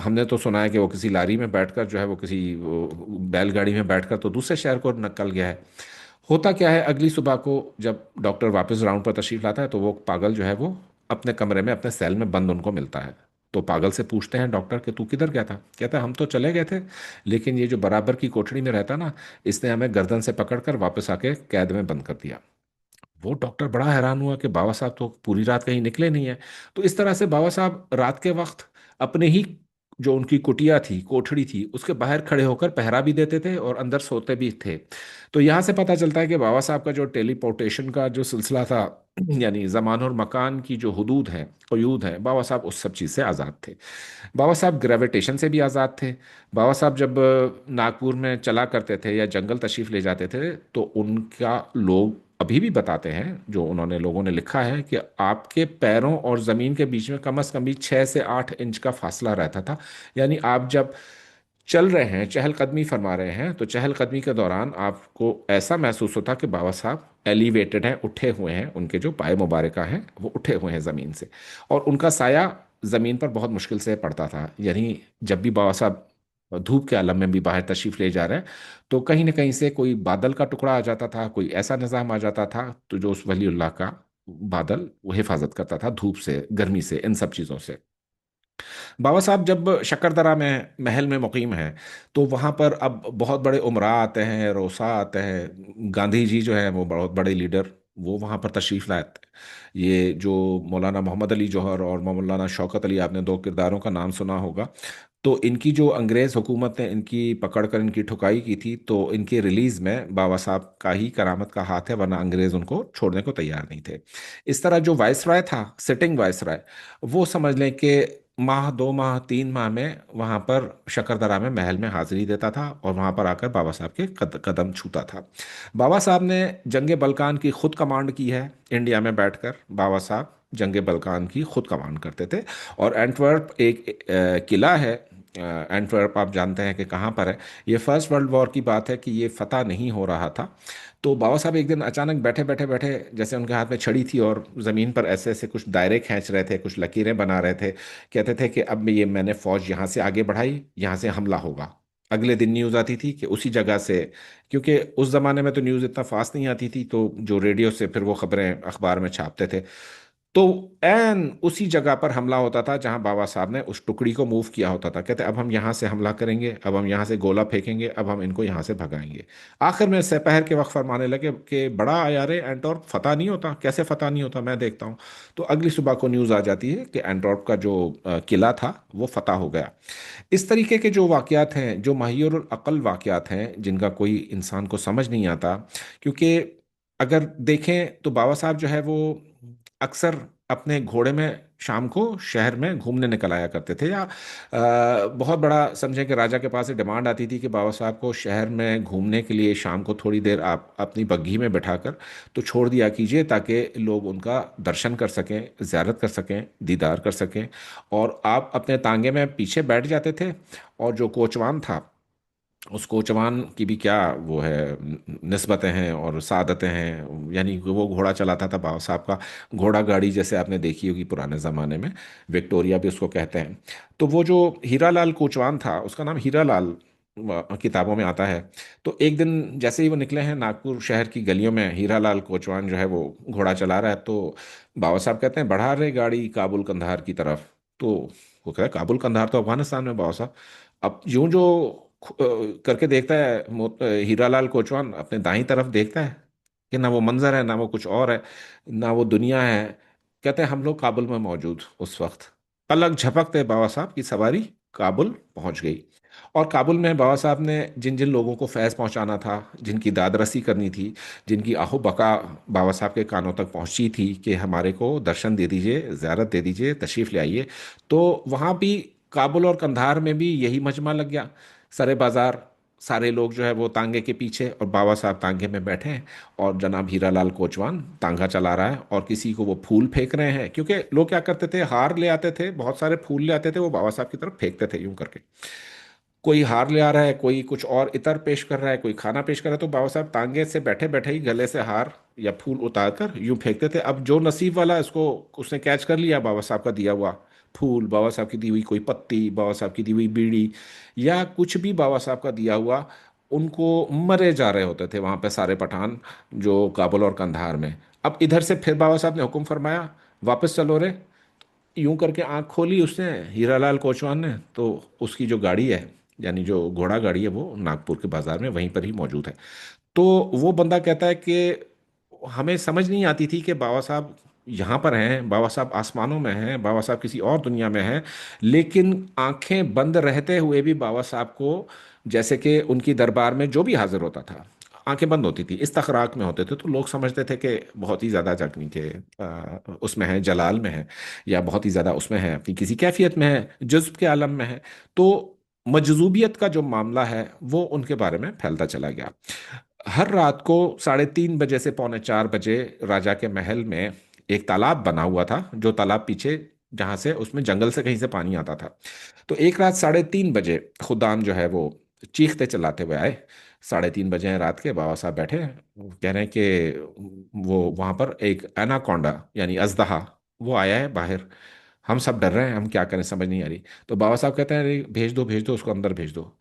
C: हमने तो सुना है कि वो किसी लारी में बैठकर जो है, वो किसी बैलगाड़ी में बैठकर तो दूसरे शहर को निकल गया है। होता क्या है, अगली सुबह को जब डॉक्टर वापस राउंड पर तशरीफ लाता है तो वो पागल जो है वो अपने कमरे में अपने सेल में बंद उनको मिलता है। तो पागल से पूछते हैं डॉक्टर कि तू किधर गया था? कहता है हम तो चले गए थे, लेकिन ये जो बराबर की कोठरी में रहता ना, इसने हमें गर्दन से पकड़कर वापस आके कैद में बंद कर दिया। वो डॉक्टर बड़ा हैरान हुआ कि बाबा साहब तो पूरी रात कहीं निकले नहीं है। तो इस तरह से बाबा साहब रात के वक्त अपने ही जो उनकी कुटिया थी, कोठड़ी थी, उसके बाहर खड़े होकर पहरा भी देते थे और अंदर सोते भी थे। तो यहाँ से पता चलता है कि बाबा साहब का जो टेलीपोर्टेशन का जो सिलसिला था, यानी जमान और मकान की जो हदूद है, कयूद है, बाबा साहब उस सब चीज़ से आज़ाद थे। बाबा साहब ग्रेविटेशन से भी आज़ाद थे। बाबा साहब जब नागपुर में चला करते थे या जंगल तशरीफ ले जाते थे तो उनका लोग अभी भी बताते हैं, जो उन्होंने लोगों ने लिखा है, कि आपके पैरों और ज़मीन के बीच में कम से कम भी 6 से 8 इंच का फासला रहता था। यानी आप जब चल रहे हैं, चहलकदमी फरमा रहे हैं, तो चहलकदमी के दौरान आपको ऐसा महसूस होता कि बाबा साहब एलिवेटेड हैं, उठे हुए हैं, उनके जो पाए मुबारक हैं वो उठे हुए हैं ज़मीन से, और उनका साया ज़मीन पर बहुत मुश्किल से पड़ता था। यानी जब भी बाबा साहब धूप के आलम में भी बाहर तशरीफ ले जा रहे हैं तो कहीं ना कहीं से कोई बादल का टुकड़ा आ जाता था, कोई ऐसा निज़ाम आ जाता था, तो जो उस वलीउल्लाह का बादल वो हिफाजत करता था धूप से, गर्मी से, इन सब चीज़ों से। बाबा साहब जब शकरदरा में महल में मुकीम हैं तो वहाँ पर अब बहुत बड़े उमरा आते हैं, रोसा आते हैं, गांधी जी जो है वो बहुत बड़े लीडर, वो वहाँ पर तशरीफ लाते हैं। ये जो मौलाना मोहम्मद अली जौहर और मौलाना शौकत अली, आपने दो किरदारों का नाम सुना होगा। तो इनकी जो अंग्रेज़ हुकूमत ने इनकी पकड़ कर इनकी ठुकाई की थी, तो इनकी रिलीज़ में बाबा साहब का ही करामत का हाथ है, वरना अंग्रेज़ उनको छोड़ने को तैयार नहीं थे। इस तरह जो वायसराय था, सिटिंग वायसराय, वो समझ लें कि माह 2 माह 3 माह में वहाँ पर शकरदरा में महल में हाजिरी देता था और वहाँ पर आकर बाबा साहब के कदम छूता था। बाबा साहब ने जंग बल्कान की खुद कमांड की है, इंडिया में बैठकर बाबा साहब जंग बल्कान की खुद कमांड करते थे। और एंटवर्प एक किला है, एंटवर्प आप जानते हैं कि कहाँ पर है। ये फर्स्ट वर्ल्ड वॉर की बात है कि ये फतह नहीं हो रहा था। तो बाबा साहब एक दिन अचानक बैठे बैठे बैठे, जैसे उनके हाथ में छड़ी थी और ज़मीन पर ऐसे ऐसे कुछ दायरे खींच रहे थे, कुछ लकीरें बना रहे थे, कहते थे कि अब ये मैंने फौज यहाँ से आगे बढ़ाई, यहाँ से हमला होगा। अगले दिन न्यूज़ आती थी कि उसी जगह से, क्योंकि उस ज़माने में तो न्यूज़ इतना फास्ट नहीं आती थी, तो जो रेडियो से फिर वो खबरें अखबार में छापते थे, तो एन उसी जगह पर हमला होता था जहां बाबा साहब ने उस टुकड़ी को मूव किया होता था। कहते अब हम यहां से हमला करेंगे, अब हम यहां से गोला फेंकेंगे, अब हम इनको यहां से भगाएंगे। आखिर में दोपहर के वक्त फरमाने लगे कि बड़ा यार एंटवर्प फतह नहीं होता। कैसे फतह नहीं होता, मैं देखता हूँ। तो अगली सुबह को न्यूज़ आ जाती है कि एंटवर्प का जो किला था वो फतह हो गया। इस तरीके के जो वाकयात हैं, जो माहिरुल अकल वाकयात हैं, जिनका कोई इंसान को समझ नहीं आता, क्योंकि अगर देखें तो बाबा साहब जो है वो अक्सर अपने घोड़े में शाम को शहर में घूमने निकल आया करते थे, या बहुत बड़ा समझें कि राजा के पास से डिमांड आती थी कि बाबा साहब को शहर में घूमने के लिए शाम को थोड़ी देर आप अपनी बग्घी में बैठाकर तो छोड़ दिया कीजिए, ताकि लोग उनका दर्शन कर सकें, ज़ियारत कर सकें, दीदार कर सकें। और आप अपने तांगे में पीछे बैठ जाते थे, और जो कोचवान था, उस कोचवान की भी क्या वो है, निस्बतें हैं और सादतें हैं। यानी कि वो घोड़ा चलाता था बाबा साहब का, घोड़ा गाड़ी जैसे आपने देखी होगी पुराने ज़माने में, विक्टोरिया भी उसको कहते हैं। तो वो जो हीरा लाल कोचवान था, उसका नाम हीरा लाल किताबों में आता है। तो एक दिन जैसे ही वो निकले हैं नागपुर शहर की गलियों में, हीरा लाल कोचवान जो है वो घोड़ा चला रहा है, तो बाबा साहब कहते हैं बढ़ा रहे गाड़ी काबुल कंधार की तरफ। तो वो कहता है काबुल कंधार तो अफगानिस्तान में बाबा साहब। अब यूं जो करके देखता है हीरालाल कोचवान अपने दाईं तरफ देखता है कि ना वो मंजर है, ना वो कुछ और है, ना वो दुनिया है। कहते हैं हम लोग काबुल में मौजूद उस वक्त, पलक झपकते बाबा साहब की सवारी काबुल पहुंच गई। और काबुल में बाबा साहब ने जिन जिन लोगों को फैज़ पहुंचाना था, जिनकी दादरसी करनी थी, जिनकी आहो बका बाबा साहब के कानों तक पहुंची थी कि हमारे को दर्शन दे दीजिए, ज़ियारत दे दीजिए, तशरीफ़ ले आइए, तो वहाँ भी काबुल और कंधार में भी यही मजमा लग गया। सरे बाज़ार सारे लोग जो है वो तांगे के पीछे, और बाबा साहब तांगे में बैठे हैं, और जनाब हीरालाल कोचवान तांगा चला रहा है, और किसी को वो फूल फेंक रहे हैं, क्योंकि लोग क्या करते थे, हार ले आते थे, बहुत सारे फूल ले आते थे, वो बाबा साहब की तरफ फेंकते थे यूं करके। कोई हार ले आ रहा है, कोई कुछ और इतर पेश कर रहा है, कोई खाना पेश कर रहा है, तो बाबा साहब तांगे से बैठे बैठे ही गले से हार या फूल उतार कर यूं फेंकते थे। अब जो नसीब वाला इसको, उसने कैच कर लिया बाबा साहब का दिया हुआ फूल, बाबा साहब की दी हुई कोई पत्ती, बाबा साहब की दी हुई बीड़ी, या कुछ भी बाबा साहब का दिया हुआ, उनको मरे जा रहे होते थे वहां पे सारे पठान जो काबुल और कंधार में। अब इधर से फिर बाबा साहब ने हुक्म फरमाया, वापस चलो रे। यूं करके आंख खोली उसने, हीरालाल कोचवान ने, तो उसकी जो गाड़ी है, यानी जो घोड़ा गाड़ी है, वो नागपुर के बाजार में वहीं पर ही मौजूद है। तो वो बंदा कहता है कि हमें समझ नहीं आती थी कि बाबा साहब यहाँ पर हैं, बाबा साहब आसमानों में हैं, बाबा साहब किसी और दुनिया में हैं, लेकिन आंखें बंद रहते हुए भी बाबा साहब को, जैसे कि उनकी दरबार में जो भी हाजिर होता था, आंखें बंद होती थी, इस्तखराक में होते थे, तो लोग समझते थे कि बहुत ही ज़्यादा जख्मी के उसमें है, जलाल में है, या बहुत ही ज़्यादा उसमें है, अपनी किसी कैफियत में है, जुज्ब के आलम में है। तो मजजूबियत का जो मामला है वो उनके बारे में फैलता चला गया। हर रात को 3:30 बजे से पौने 4 बजे राजा के महल में एक तालाब बना हुआ था, जो तालाब पीछे, जहां से उसमें जंगल से कहीं से पानी आता था। तो एक रात 3:30 बजे खुदान जो है वो चीखते चलाते हुए आए। 3:30 बजे हैं रात के, बाबा साहब बैठे हैं, वो कह रहे हैं कि वो वहां पर एक एनाकोंडा यानी अजदहा वो आया है बाहर। हम सब डर रहे हैं, हम क्या करें समझ नहीं आ रही। तो बाबा साहब कहते हैं, अरे भेज दो भेज दो उसको, अंदर भेज दो।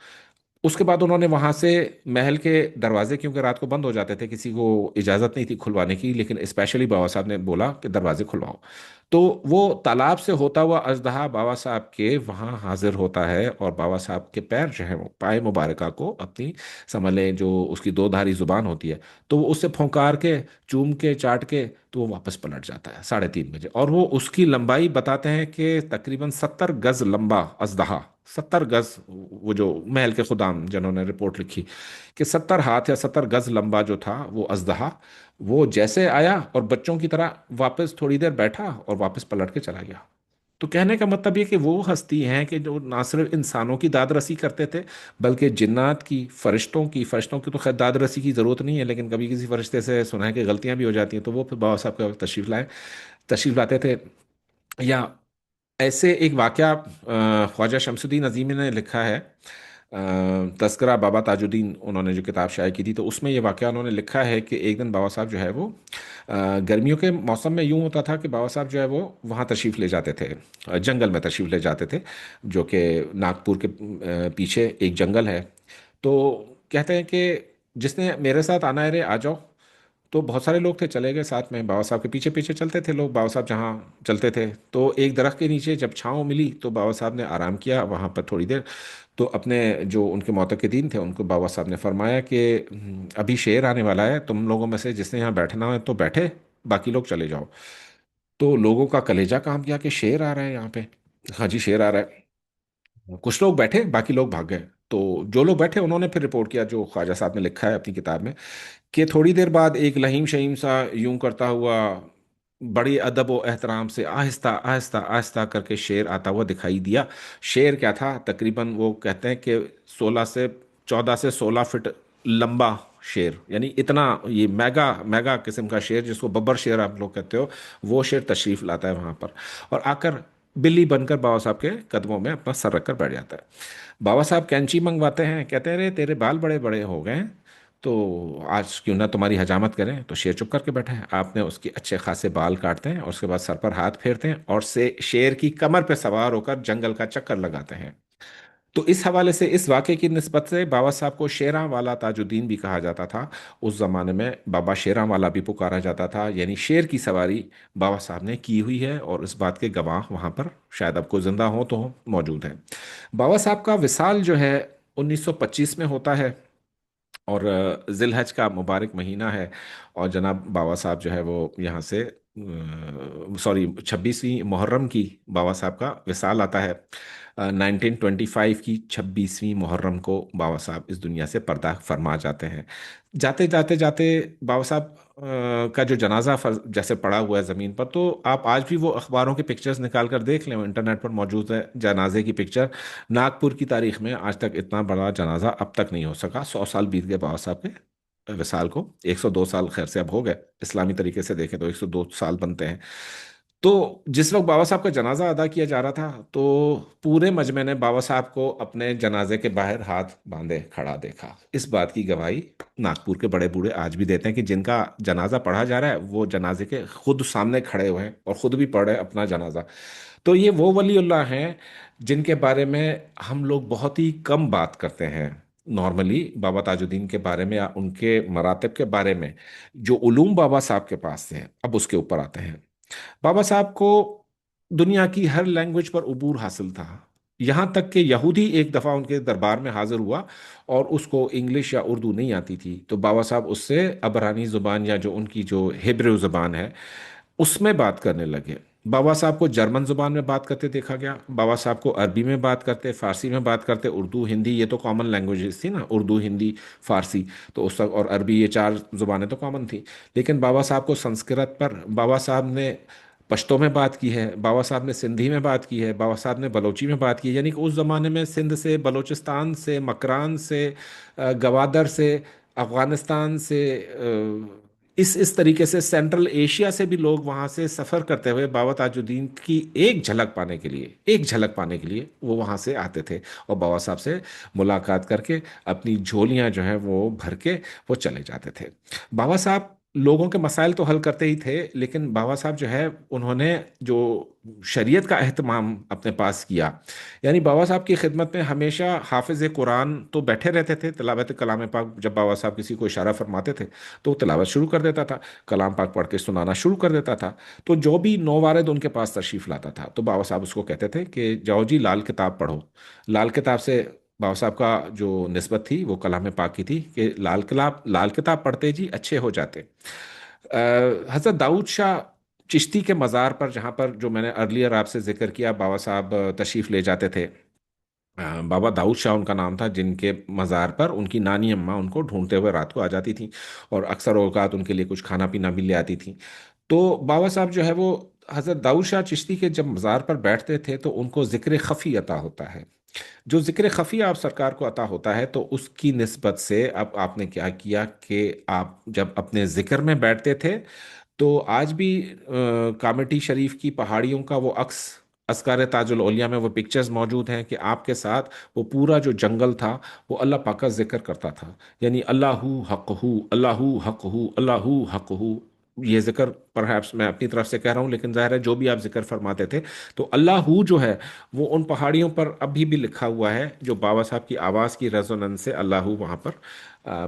C: उसके बाद उन्होंने वहां से महल के दरवाजे, क्योंकि रात को बंद हो जाते थे, किसी को इजाजत नहीं थी खुलवाने की, लेकिन स्पेशली बाबा साहब ने बोला कि दरवाजे खुलवाओ। तो वो तालाब से होता हुआ अजदहा बाबा साहब के वहां हाजिर होता है, और बाबा साहब के पैर जो है वो पाए मुबारका को अपनी, समझ लें जो उसकी दो धारी जुबान होती है, तो वो उससे फौंकार के, चूम के, चाट के, तो वो वापस पलट जाता है 3:30 बजे। और वो उसकी लंबाई बताते हैं कि तकरीबन 70 गज लंबा अजदहा, 70 गज, वो जो महल के खुदाम जिन्होंने रिपोर्ट लिखी कि 70 हाथ या 70 गज लंबा जो था वो अजदहा, वो जैसे आया और बच्चों की तरह वापस थोड़ी देर बैठा और वापस पलट के चला गया। तो कहने का मतलब ये कि वो हस्ती हैं कि जो ना सिर्फ इंसानों की दाद रसी करते थे, बल्कि जिन्नात की, फरिश्तों की तो खैर दाद रसी की ज़रूरत नहीं है, लेकिन कभी किसी फरिश्ते से सुना है कि गलतियां भी हो जाती हैं, तो वो फिर बाबा साहब के वक्त तशरीफ लाते थे। या ऐसे एक वाकया ख्वाजा शमसुद्दीन अजीमी ने लिखा है, तस्करा बाबा ताजुद्दीन, उन्होंने जो किताब शाये की थी, तो उसमें ये वाकया उन्होंने लिखा है कि एक दिन बाबा साहब जो है वो गर्मियों के मौसम में यूं होता था कि बाबा साहब जो है वो वहाँ तशरीफ़ ले जाते थे, जंगल में तशरीफ़ ले जाते थे, जो कि नागपुर के पीछे एक जंगल है। तो कहते हैं कि जिसने मेरे साथ आना है रे आ जाओ। तो बहुत सारे लोग थे, चले गए साथ में, बाबा साहब के पीछे पीछे चलते थे लोग, बाबा साहब जहाँ चलते थे। तो एक दरख्त के नीचे जब छाँव मिली तो बाबा साहब ने आराम किया वहाँ पर थोड़ी देर। तो अपने जो उनके मोतक़दीन थे उनको बाबा साहब ने फरमाया कि अभी शेर आने वाला है, तुम लोगों में से जिसने यहाँ बैठना है तो बैठे, बाकी लोग चले जाओ। तो लोगों का कलेजा काम किया कि शेर आ रहा है यहाँ पे। हाँ जी, शेर आ रहा है। कुछ लोग बैठे, बाकी लोग भाग गए। तो जो लोग बैठे उन्होंने फिर रिपोर्ट किया, जो ख्वाजा साहब ने लिखा है अपनी किताब में, कि थोड़ी देर बाद एक लहीम शहीम सा यूं करता हुआ बड़ी अदब व एहतराम से आहिस्ता आहिस्ता आहिस्ता करके शेर आता हुआ दिखाई दिया। शेर क्या था, तकरीबन वो कहते हैं कि 14 से 16 फीट लंबा शेर, यानी इतना, ये मेगा मेगा किस्म का शेर, जिसको बब्बर शेर आप लोग कहते हो, वो शेर तशरीफ लाता है वहां पर, और आकर बिल्ली बनकर बाबा साहब के कदमों में अपना सर रखकर बैठ जाता है। बाबा साहब कैंची मंगवाते हैं, कहते हैं रे तेरे बाल बड़े बड़े हो गए हैं, तो आज क्यों ना तुम्हारी हजामत करें। तो शेर चुप करके बैठा है, आपने उसके अच्छे खासे बाल काटते हैं और उसके बाद सर पर हाथ फेरते हैं और से शेर की कमर पर सवार होकर जंगल का चक्कर लगाते हैं। तो इस हवाले से, इस वाक़े की निस्बत से बाबा साहब को शेरां वाला ताजुद्दीन भी कहा जाता था। उस ज़माने में बाबा शेरां वाला भी पुकारा जाता था, यानी शेर की सवारी बाबा साहब ने की हुई है, और इस बात के गवाह वहाँ पर शायद अब कोई जिंदा हो तो मौजूद है। बाबा साहब का विसाल जो है 1925 में होता है, और जिलहज का मुबारक महीना है, और जनाब बाबा साहब जो है वो यहाँ से सॉरी 26वीं मुहर्रम की बाबा साहब का विसाल आता है। 1925 की 26वीं मुहर्रम को बाबा साहब इस दुनिया से पर्दा फरमा जाते हैं। जाते जाते जाते बाबा साहब का जो जनाजा जैसे पड़ा हुआ है ज़मीन पर, तो आप आज भी वो अखबारों की पिक्चर्स निकाल कर देख लें, वो इंटरनेट पर मौजूद है जनाजे की पिक्चर। नागपुर की तारीख में आज तक इतना बड़ा जनाजा अब तक नहीं हो सका। 100 साल बीत गए बाबा साहब के विसाल को। 102 साल खैर से अब हो गए, इस्लामी तरीके से देखें तो 102 साल बनते हैं। तो जिस वक्त बाबा साहब का जनाजा अदा किया जा रहा था, तो पूरे मजमे ने बाबा साहब को अपने जनाजे के बाहर हाथ बांधे खड़ा देखा। इस बात की गवाही नागपुर के बड़े बूढ़े आज भी देते हैं कि जिनका जनाजा पढ़ा जा रहा है वो जनाजे के खुद सामने खड़े हुए हैं और खुद भी पढ़ रहे हैं अपना जनाजा। तो ये वो वलीउल्लाह हैं जिनके बारे में हम लोग बहुत ही कम बात करते हैं नॉर्मली, बाबा ताजुद्दीन के बारे में या उनके मरातब के बारे में। जो उलूम बाबा साहब के पास थे, अब उसके ऊपर आते हैं। बाबा साहब को दुनिया की हर लैंग्वेज पर उबूर हासिल था। यहां तक कि यहूदी एक दफा उनके दरबार में हाजिर हुआ और उसको इंग्लिश या उर्दू नहीं आती थी, तो बाबा साहब उससे अबरानी जुबान या जो उनकी जो हिब्रू जुबान है उसमें बात करने लगे। बाबा साहब को जर्मन जुबान में बात करते देखा गया, बाबा साहब को अरबी में बात करते, फारसी में बात करते, उर्दू हिंदी ये तो कॉमन लैंग्वेजेस थी ना, उर्दू हिंदी फारसी तो उस तक, और अरबी, ये चार जुबानें तो कॉमन थी। लेकिन बाबा साहब को संस्कृत पर बाबा साहब ने पश्तो में बात की है, बाबा साहब ने सिंधी में बात की है, बाबा साहब ने बलोची में बात की है। यानी कि उस ज़माने में सिंध से, बलोचिस्तान से, मकरान से, गवादर से, अफ़गानिस्तान से, इस तरीके से सेंट्रल एशिया से भी लोग वहाँ से सफ़र करते हुए बाबा ताजुद्दीन की एक झलक पाने के लिए, एक झलक पाने के लिए वो वहाँ से आते थे और बाबा साहब से मुलाकात करके अपनी झोलियाँ जो हैं वो भर के वो चले जाते थे। बाबा साहब लोगों के मसाइल तो हल करते ही थे, लेकिन बाबा साहब जो है उन्होंने जो शरीयत का एहतमाम अपने पास किया। यानी बाबा साहब की खिदमत में हमेशा हाफिज कुरान तो बैठे रहते थे, तिलावत कलाम पाक जब बाबा साहब किसी को इशारा फरमाते थे तो वो तिलावत शुरू कर देता था, कलाम पाक पढ़ के सुनाना शुरू कर देता था। तो जो भी नौवारिद उनके पास तशरीफ लाता था तो बाबा साहब उसको कहते थे कि जाओ जी लाल किताब पढ़ो। लाल किताब से बाबा साहब का जो निस्बत थी वो कलाम पाक की थी कि लाल किताब पढ़ते जी अच्छे हो जाते। हज़रत दाऊद शाह चिश्ती के मज़ार पर, जहाँ पर जो मैंने अर्लियर आपसे जिक्र किया बाबा साहब तशरीफ़ ले जाते थे, बाबा दाऊद शाह उनका नाम था, जिनके मज़ार पर उनकी नानी अम्मा उनको ढूंढते हुए रात को आ जाती थी और अक्सर औकात उनके लिए कुछ खाना पीना भी ले आती थी। तो बाबा साहब जो है वो हज़रत दाऊद शाह चिश्ती के जब मज़ार पर बैठते थे तो उनको ज़िक्र खफ़ी अता होता है। जो जिक्र खफी आप सरकार को अता होता है, तो उसकी निस्बत से अब आपने क्या किया कि आप जब अपने जिक्र में बैठते थे तो आज भी कामेटी शरीफ की पहाड़ियों का वो अक्स अस्कार ताजुल औलिया में वो पिक्चर्स मौजूद हैं कि आपके साथ वो पूरा जो जंगल था वो अल्लाह पाक का जिक्र करता था। यानी अल्लाहू हक हू, अल्लाहू हक हू, अल्लाहू हक हू। ये जिक्र परहैप्स मैं अपनी तरफ से कह रहा हूँ, लेकिन जाहिर है जो भी आप जिक्र फरमाते थे, तो अल्लाहू जो है वो उन पहाड़ियों पर अभी भी लिखा हुआ है, जो बाबा साहब की आवाज़ की रेजोनेंस से अल्लाहू वहाँ पर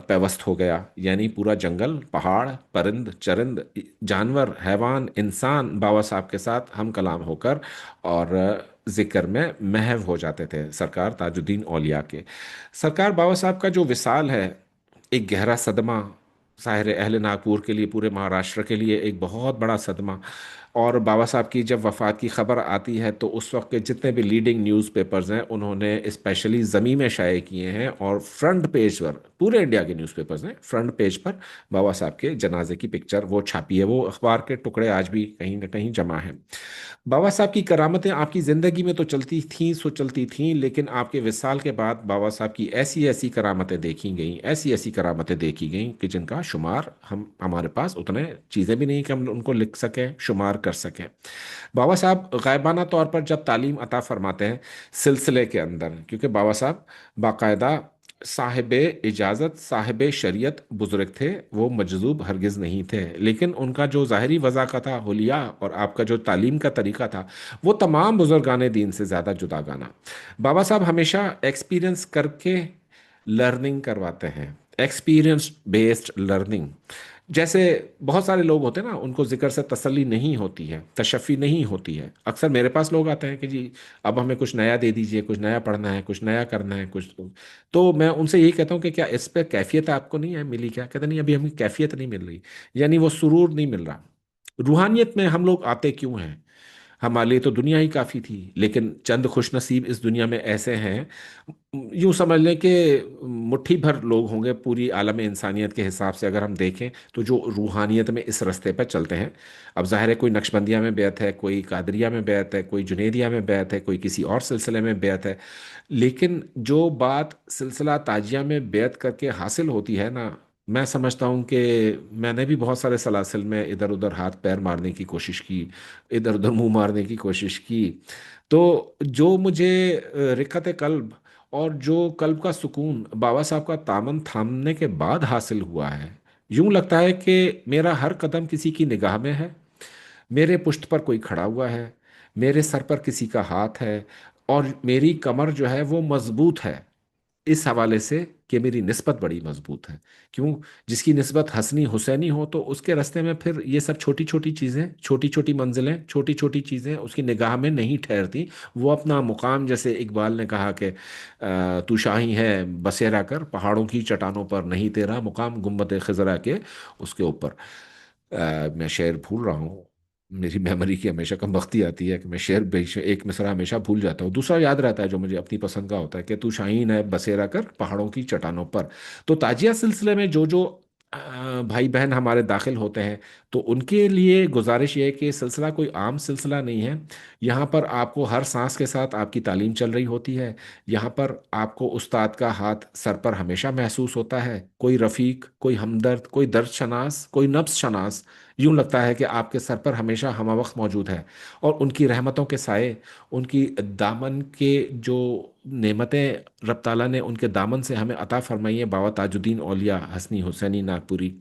C: पेवस्त हो गया। यानी पूरा जंगल, पहाड़, परिंद चरिंद, जानवर, हैवान, इंसान बाबा साहब के साथ हम कलाम होकर और जिक्र में महव हो जाते थे सरकार ताजुद्दीन औलिया के। सरकार बाबा साहब का जो विसाल है एक गहरा सदमा, साहिर अहले नागपुर के लिए, पूरे महाराष्ट्र के लिए एक बहुत बड़ा सदमा। और बाबा साहब की जब वफ़ात की खबर आती है तो उस वक्त के जितने भी लीडिंग न्यूज़पेपर्स हैं उन्होंने स्पेशली ज़मी में शाये किए हैं, और फ्रंट पेज पर, पूरे इंडिया के न्यूज़पेपर्स ने फ्रंट पेज पर बाबा साहब के जनाजे की पिक्चर वो छापी है। वो अखबार के टुकड़े आज भी कहीं ना कहीं जमा हैं। बाबा साहब की करामतें आपकी ज़िंदगी में तो चलती थीं सो चलती थीं, लेकिन आपके विसाल के बाद बाबा साहब की ऐसी ऐसी करामतें देखी गईं, ऐसी ऐसी करामतें देखी गईं कि जिनका शुमार हम हमारे पास उतने चीज़ें भी नहीं कि हम उनको लिख सकें, शुमार कर सकें। बाबा साहब गायबाना तौर पर जब तालीम अता फरमाते हैं सिलसिले के अंदर, क्योंकि बाबा साहब बाकायदा साहिब इजाज़त, साहिब शरीयत बुजुर्ग थे, वो मजजूब हरगिज़ नहीं थे, लेकिन उनका जो ज़ाहरी वज़ाक़ा था, हुलिया, और आपका जो तालीम का तरीका था वो तमाम बुजुर्गान दीन से ज़्यादा जुदागाना। बाबा साहब हमेशा एक्सपीरियंस करके लर्निंग करवाते हैं, एक्सपीरियंस बेस्ड लर्निंग। जैसे बहुत सारे लोग होते हैं ना, उनको जिक्र से तसल्ली नहीं होती है, तशफ़ी नहीं होती है। अक्सर मेरे पास लोग आते हैं कि जी अब हमें कुछ नया दे दीजिए, कुछ नया पढ़ना है, कुछ नया करना है, कुछ तो मैं उनसे यही कहता हूँ कि क्या इस पे कैफियत आपको नहीं है मिली? क्या कहते नहीं, अभी हमें कैफियत नहीं मिल रही, यानी वो सुरूर नहीं मिल रहा। रूहानियत में हम लोग आते क्यों हैं? हमारे लिए तो दुनिया ही काफी थी, लेकिन चंद खुशनसीब इस दुनिया में ऐसे हैं, यूं समझ लें कि मुट्ठी भर लोग होंगे पूरी आलम इंसानियत के हिसाब से अगर हम देखें, तो जो रूहानियत में इस रास्ते पर चलते हैं। अब जाहिर है कोई नक्शबंदिया में बैत है, कोई कादरिया में बैत है, कोई जुनेदिया में बैत है, कोई किसी और सिलसिले में बैत है। लेकिन जो बात सिलसिला ताजिया में बैत करके हासिल होती है ना, मैं समझता हूँ कि मैंने भी बहुत सारे सलासिल में इधर उधर हाथ पैर मारने की कोशिश की, इधर उधर मुंह मारने की कोशिश की। तो जो मुझे रिक्कत कल्ब और जो कल्ब का सुकून बाबा साहब का दामन थामने के बाद हासिल हुआ है, यूं लगता है कि मेरा हर कदम किसी की निगाह में है, मेरे पुश्त पर कोई खड़ा हुआ है, मेरे सर पर किसी का हाथ है, और मेरी कमर जो है वो मजबूत है, इस हवाले से कि मेरी निस्बत बड़ी मजबूत है। क्यों? जिसकी निस्बत हसनी हुसैनी हो तो उसके रास्ते में फिर ये सब छोटी छोटी चीज़ें, छोटी छोटी मंजिलें, छोटी छोटी चीज़ें उसकी निगाह में नहीं ठहरती। वो अपना मुकाम, जैसे इकबाल ने कहा कि तू शाही है बसेरा कर पहाड़ों की चट्टानों पर, नहीं तेरा मुकाम गुम्बद खजरा के उसके ऊपर। मैं शेर भूल रहा हूँ, मेरी मेमोरी की हमेशा कमबख्ती आती है कि मैं शेर एक मिसरा हमेशा भूल जाता हूँ, दूसरा याद रहता है जो मुझे अपनी पसंद का होता है कि तू शाहीन है बसेरा कर पहाड़ों की चट्टानों पर। तो ताजिया सिलसिले में जो जो भाई बहन हमारे दाखिल होते हैं, तो उनके लिए गुजारिश ये है कि सिलसिला कोई आम सिलसिला नहीं है। यहाँ पर आपको हर सांस के साथ आपकी तालीम चल रही होती है। यहाँ पर आपको उस्ताद का हाथ सर पर हमेशा महसूस होता है, कोई रफ़ीक, कोई हमदर्द, कोई दर्द शनास, कोई नफ्स शनास, यूं लगता है कि आपके सर पर हमेशा हमवक्त मौजूद है। और उनकी रहमतों के साए, उनकी दामन के जो नेमतें रब ताला ने उनके दामन से हमें अता फरमाई है, बाबा ताजुद्दीन औलिया हसनी हुसैनी नागपुरी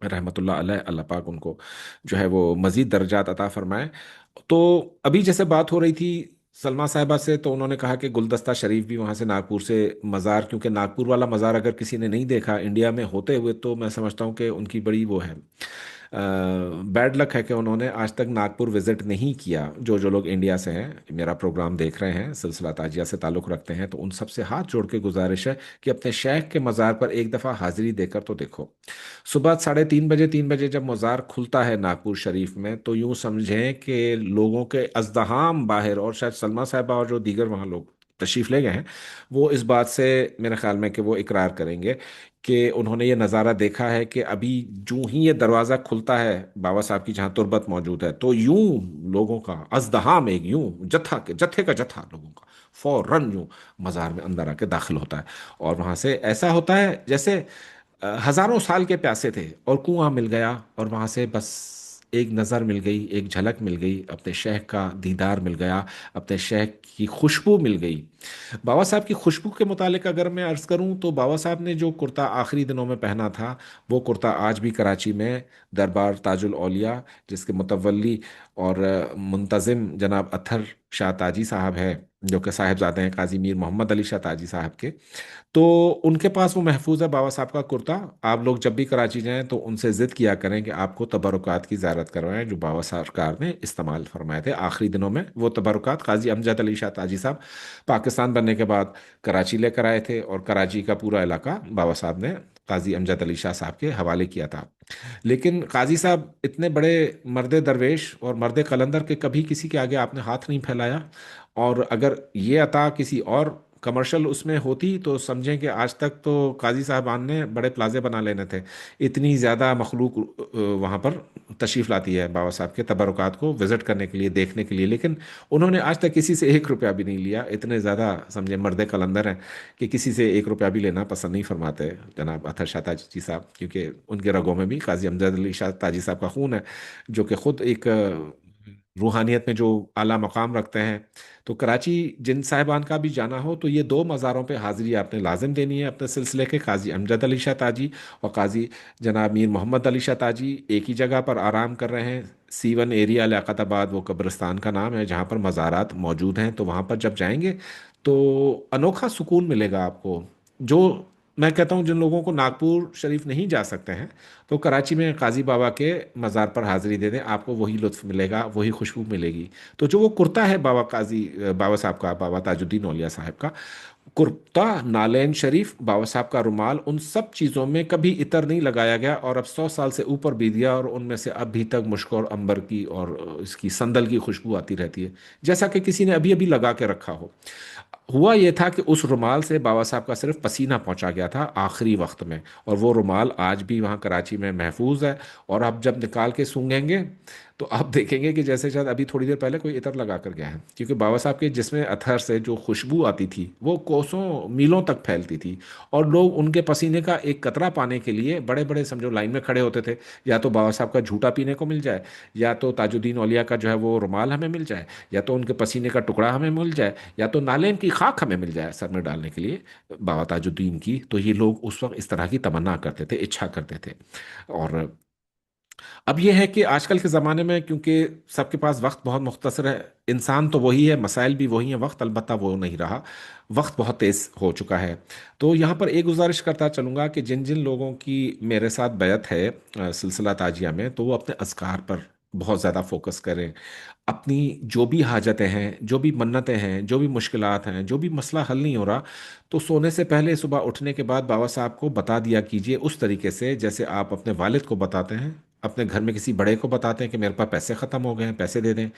C: रहमतुल्लाह अलैह, अल्लाह पाक उनको जो है वो मजीद दर्जात अता फरमाए। तो अभी जैसे बात हो रही थी सलमा साहिबा से, तो उन्होंने कहा कि गुलदस्ता शरीफ भी वहाँ से नागपुर से मज़ार, क्योंकि नागपुर वाला मज़ार अगर किसी ने नहीं देखा इंडिया में होते हुए, तो मैं समझता हूँ कि उनकी बड़ी वो है, बैड लक है कि उन्होंने आज तक नागपुर विजिट नहीं किया। जो जो लोग इंडिया से हैं, मेरा प्रोग्राम देख रहे हैं, सिलसिला ताजिया से ताल्लुक़ रखते हैं, तो उन सबसे हाथ जोड़ के गुजारिश है कि अपने शेख के मज़ार पर एक दफ़ा हाजिरी देकर तो देखो। सुबह 3:30 बजे, 3 बजे जब मज़ार खुलता है नागपुर शरीफ में, तो यूं समझें कि लोगों के अज़दहाम बाहर, और शायद सलमा साहिबा और जो दीगर वहाँ लोग तशरीफ़ ले गए हैं, वो इस बात से मेरे ख्याल में कि वो इकरार करेंगे कि उन्होंने ये नज़ारा देखा है कि अभी जूं ही ये दरवाज़ा खुलता है बाबा साहब की जहाँ तुरबत मौजूद है, तो यूं लोगों का अज़दहाम, एक यूं जत्था के जत्थे का जत्था लोगों का फौरन यूं मज़ार में अंदर आके दाखिल होता है। और वहाँ से ऐसा होता है जैसे हजारों साल के प्यासे थे और कुआं मिल गया, और वहां से बस एक नज़र मिल गई, एक झलक मिल गई, अपने शेख का दीदार मिल गया, अपने शेख की खुशबू मिल गई। बाबा साहब की खुशबू के मुतालिक अगर मैं अर्ज़ करूं, तो बाबा साहब ने जो कुर्ता आखिरी दिनों में पहना था, वो कुर्ता आज भी कराची में दरबार ताजुल औलिया, जिसके मुतवल्ली और मुंतजिम जनाब अत्थर शाह ताजी साहब हैं, जो कि साहिबजादे हैं काजी मीर मोहम्मद अली शाह ताजी साहब के, तो उनके पास वो महफूज है बाबा साहब का कुर्ता। आप लोग जब भी कराची जाएं तो उनसे जिद किया करें कि आपको तबरुकात की ज़ियारत करवाएं जो बाबा सरकार ने इस्तेमाल फरमाए थे आखिरी दिनों में। वो तबरुकात काजी अमजद अली शाह ताजी साहब पाकिस्तान बनने के बाद कराची लेकर आए थे, और कराची का पूरा इलाका बाबा साहब ने काजी अमजद अली शाह साहब के हवाले किया था। लेकिन काजी साहब इतने बड़े मर्द दरवेश और मर्द कलंदर के कभी किसी के आगे आपने हाथ नहीं फैलाया। और अगर ये अता किसी और कमर्शियल उसमें होती, तो समझें कि आज तक तो काजी साहबान ने बड़े प्लाजे बना लेने थे। इतनी ज़्यादा मखलूक वहाँ पर तशरीफ़ लाती है बाबा साहब के तबरुकात को विज़िट करने के लिए, देखने के लिए, लेकिन उन्होंने आज तक किसी से 1 रुपया भी नहीं लिया। इतने ज़्यादा समझे मर्द कलंदर हैं कि किसी से 1 रुपया भी लेना पसंद नहीं फरमाते जनाब अतर शाह ताजी साहब, क्योंकि उनके रगों में भी काजी अमजद अली शाह ताजी साहब का खून है, जो कि खुद एक रूहानियत में जो आला मकाम रखते हैं। तो कराची जिन साहिबान का भी जाना हो, तो ये दो मज़ारों पे हाज़िरी आपने लाजिम देनी है अपने सिलसिले के, काजी अमजद अली शाह ताजी और काजी जनाब मीर मोहम्मद अली शाह ताजी एक ही जगह पर आराम कर रहे हैं। C1 एरिया लियाकताबाद वो कब्रिस्तान का नाम है जहाँ पर मज़ारात मौजूद हैं। तो वहाँ पर जब जाएंगे तो अनोखा सुकून मिलेगा आपको। जो मैं कहता हूँ जिन लोगों को नागपुर शरीफ नहीं जा सकते हैं, तो कराची में काजी बाबा के मज़ार पर हाज़िरी दे दें, आपको वही लुत्फ़ मिलेगा, वही खुशबू मिलेगी। तो जो वो कुर्ता है बाबा साहब का, बाबा ताजुद्दीन औलिया साहब का, कुर्ता, नालैन शरीफ, बाबा साहब का रुमाल, उन सब चीज़ों में कभी इतर नहीं लगाया गया। और अब 100 साल से ऊपर बीत गया और उनमें से अभी तक मुश्क और अंबर की और इसकी संदल की खुशबू आती रहती है, जैसा कि किसी ने अभी अभी लगा के रखा हो। हुआ यह था कि उस रुमाल से बाबा साहब का सिर्फ पसीना पहुंचा गया था आखिरी वक्त में, और वो रुमाल आज भी वहाँ कराची में महफूज है। और आप जब निकाल के सूंघेंगे तो आप देखेंगे कि जैसे शायद अभी थोड़ी देर पहले कोई इतर लगा कर गया है, क्योंकि बाबा साहब के जिसमें अथर से जो खुशबू आती थी वो कोसों मीलों तक फैलती थी। और लोग उनके पसीने का एक कतरा पाने के लिए बड़े बड़े समझो लाइन में खड़े होते थे, या तो बाबा साहब का झूठा पीने को मिल जाए, या तो ताजुद्दीन औलिया का जो है वो रुमाल हमें मिल जाए, या तो उनके पसीने का टुकड़ा हमें मिल जाए, या तो नालेन की खाक हमें मिल जाए सर में डालने के लिए बाबा ताजुद्दीन की। तो ये लोग उस वक्त इस तरह की तमन्ना करते थे, इच्छा करते थे। और अब यह है कि आजकल के ज़माने में क्योंकि सबके पास वक्त बहुत मुख्तसर है, इंसान तो वही है, मसाइल भी वही हैं, वक्त अलबत्ता वो नहीं रहा, वक्त बहुत तेज़ हो चुका है। तो यहाँ पर एक गुजारिश करता चलूँगा कि जिन जिन लोगों की मेरे साथ बैत है सिलसिला ताजिया में, तो वो अपने अज़कार पर बहुत ज़्यादा फोकस करें। अपनी जो भी हाजतें हैं, जो भी मन्नतें हैं, जो भी मुश्किलात हैं, जो भी मसला हल नहीं हो रहा, तो सोने से पहले सुबह उठने के बाद बाबा साहब को बता दिया कीजिए, उस तरीके से जैसे आप अपने वालिद को बताते हैं, अपने घर में किसी बड़े को बताते हैं कि मेरे पास पैसे ख़त्म हो गए हैं, पैसे दे दें,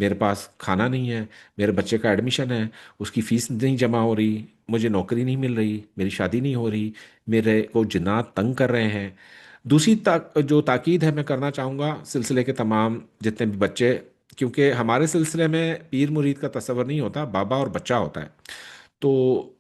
C: मेरे पास खाना नहीं है, मेरे बच्चे का एडमिशन है, उसकी फ़ीस नहीं जमा हो रही, मुझे नौकरी नहीं मिल रही, मेरी शादी नहीं हो रही, मेरे को जिन्नात तंग कर रहे हैं। दूसरी जो ताकीद है मैं करना चाहूँगा सिलसिले के तमाम जितने भी बच्चे, क्योंकि हमारे सिलसिले में पीर मुरीद का तस्वर नहीं होता, बाबा और बच्चा होता है। तो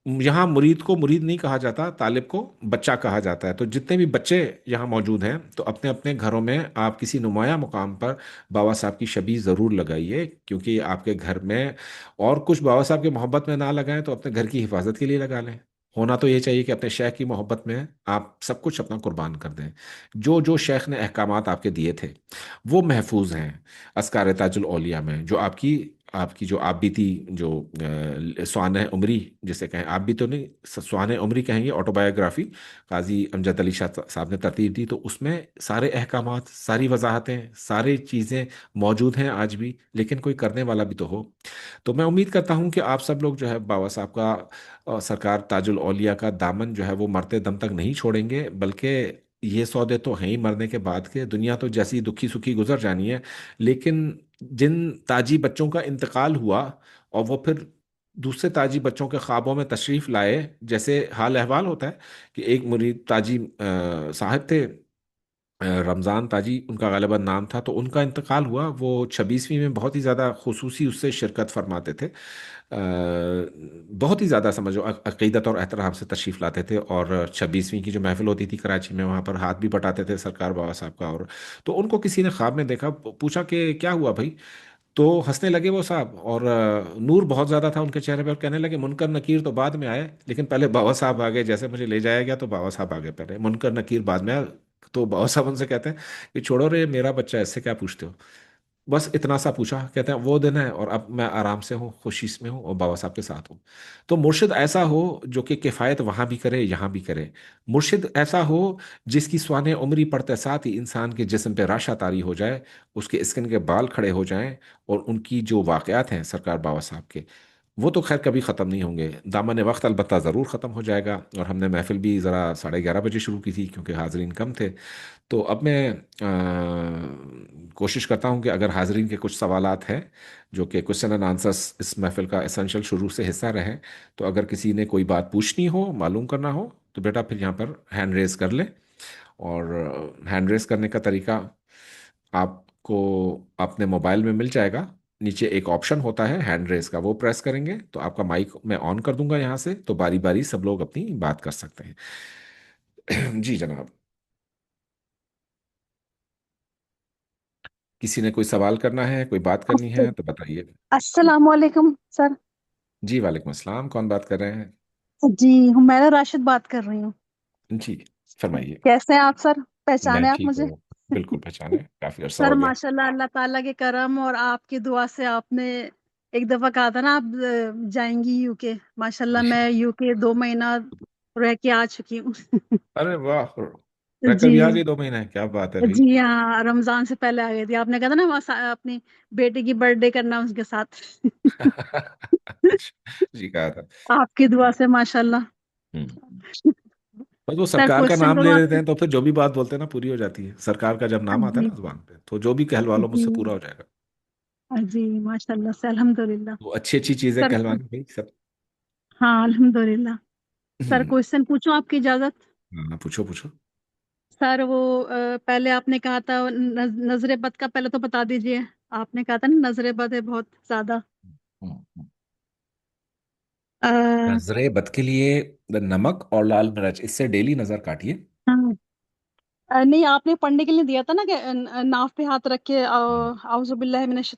C: यहाँ मुरीद को मुरीद नहीं कहा जाता, तालिब को बच्चा कहा जाता है। तो जितने भी बच्चे यहाँ मौजूद हैं, तो अपने अपने घरों में आप किसी नुमाया मुकाम पर बाबा साहब की छवि ज़रूर लगाइए, क्योंकि आपके घर में और कुछ बाबा साहब की मोहब्बत में ना लगाएं तो अपने घर की हिफाजत के लिए लगा लें। होना तो ये चाहिए कि अपने शेख की मोहब्बत में आप सब कुछ अपना कुर्बान कर दें। जो जो शेख ने अहकामात आपके दिए थे वो महफूज हैं अस्कार ताजुल औलिया में। जो आपकी आपकी जो आप बीती जो स्वान उमरी जिसे कहें, आप भी तो नहीं, स्वान उमरी कहेंगे, ऑटोबायोग्राफी काजी अमजद अली शाह साहब ने तरतीब दी, तो उसमें सारे अहकामात, सारी वजाहतें, सारी चीज़ें मौजूद हैं आज भी, लेकिन कोई करने वाला भी तो हो। तो मैं उम्मीद करता हूँ कि आप सब लोग जो है बाबा साहब का सरकार ताजुल औलिया का दामन जो है वो मरते दम तक नहीं छोड़ेंगे, बल्कि ये सौदे तो हैं ही मरने के बाद के, दुनिया तो जैसी दुखी सुखी गुजर जानी है, लेकिन जिन ताजी बच्चों का इंतकाल हुआ और वो फिर दूसरे ताजी बच्चों के ख्वाबों में तशरीफ लाए, जैसे हाल अहवाल होता है कि एक मुरीद ताजी साहब थे, रमज़ान ताजी उनका ग़ालिबन नाम था, तो उनका इंतकाल हुआ। वो 26वीं में बहुत ही ज़्यादा खुसूसी उससे शिरकत फरमाते थे, बहुत ही ज़्यादा समझो अकीदत और एहतराम से तशरीफ़ लाते थे, और 26वीं की जो महफिल होती थी कराची में, वहाँ पर हाथ भी बटाते थे सरकार बाबा साहब का। और तो उनको किसी ने ख्वाब में देखा, पूछा कि क्या हुआ भाई? तो हंसने लगे वो साहब, और नूर बहुत ज़्यादा था उनके चेहरे पर, और कहने लगे मुनकर नकीर तो बाद में आए, लेकिन पहले बाबा साहब आ गए। जैसे मुझे ले जाया गया तो बाबा साहब आ गए पहले, मुनकर नकीर बाद में आया। तो बाबा साहब उनसे कहते हैं कि छोड़ो रे मेरा बच्चा, इससे क्या पूछते हो? बस इतना सा पूछा, कहते हैं वो दिन है और अब मैं आराम से हूँ, खुशी में हूँ और बाबा साहब के साथ हूँ। तो मुर्शिद ऐसा हो जो कि किफ़ायत वहाँ भी करे यहाँ भी करे। मुर्शिद ऐसा हो जिसकी स्वाने उम्री पड़ते साथ ही इंसान के जिस्म पे राशा तारी हो जाए, उसके स्किन के बाल खड़े हो जाएं, और उनकी जो वाक़यात हैं सरकार बाबा साहब के, वो तो खैर कभी ख़त्म नहीं होंगे। दामन वक्त अलबत्ता ज़रूर ख़त्म हो जाएगा। और हमने महफिल भी ज़रा 11:30 बजे शुरू की थी क्योंकि हाजरीन कम थे। तो अब मैं कोशिश करता हूँ कि अगर हाजरीन के कुछ सवालात हैं जो कि क्वेश्चन एंड आंसर्स इस महफिल का एसेंशियल शुरू से हिस्सा रहे, तो अगर किसी ने कोई बात पूछनी हो, मालूम करना हो, तो बेटा फिर यहाँ पर हैंड रेज कर ले। और हैंड रेज करने का तरीका आपको अपने मोबाइल में मिल जाएगा। नीचे एक ऑप्शन होता है हैंड रेज का, वो प्रेस करेंगे तो आपका माइक मैं ऑन कर दूंगा यहाँ से, तो बारी बारी सब लोग अपनी बात कर सकते हैं। जी जनाब, किसी ने कोई सवाल करना है, कोई बात करनी है तो बताइए।
A: अस्सलाम वालेकुम सर।
C: जी वालेकुम अस्सलाम, कौन बात कर रहे हैं?
A: जी, हुमैरा राशिद बात कर रही हूँ।
C: जी फरमाइए।
A: कैसे हैं आप सर?
C: मैं
A: पहचाने आप
C: ठीक
A: मुझे?
C: हूँ, बिल्कुल पहचाने, काफी अरसा
A: सर
C: हो गया।
A: माशाल्लाह, अल्लाह ताला के करम और आपकी दुआ से आपने एक दफा कहा था ना आप जाएंगी यूके। माशाल्लाह मैं यूके 2 महीना रह के आ चुकी हूँ।
C: अरे वाह, रखकर
A: जी।
C: भी आ गई 2 महीने, क्या बात है भाई।
A: जी हाँ, रमजान से पहले आ गई थी। आपने कहा था ना अपनी बेटी की बर्थडे करना उसके साथ।
C: अच्छा जी, कहा था।
A: आपकी दुआ से माशाल्लाह।
C: हम्म। बस वो
A: सर
C: सरकार का
A: क्वेश्चन
C: नाम
A: करूँ
C: ले लेते
A: आपसे?
C: हैं तो फिर जो भी बात बोलते हैं ना पूरी हो जाती है। सरकार का जब नाम आता है
A: जी।
C: ना जुबान पे, तो जो भी कहलवा लो
A: जी।
C: मुझसे पूरा हो जाएगा।
A: जी माशाल्लाह से, अल्हम्दुलिल्लाह।
C: वो अच्छी अच्छी चीजें
A: सर
C: कहलवानी भाई सब।
A: हाँ अल्हम्दुलिल्लाह। सर
C: हम्म।
A: क्वेश्चन पूछूं, आपकी इजाजत?
C: हाँ, पूछो पूछो।
A: सर वो पहले आपने कहा था नजरे बद का पहले तो बता दीजिए। आपने कहा था ना नजरे बद है बहुत ज्यादा।
C: हम्म।
A: अ,
C: नजरे बद के लिए नमक और लाल मिर्च, इससे डेली नजर काटिए।
A: हाँ। नहीं, आपने पढ़ने के लिए दिया था ना कि नाव पे हाथ रख के आउज़ु बिल्लाहि मिनश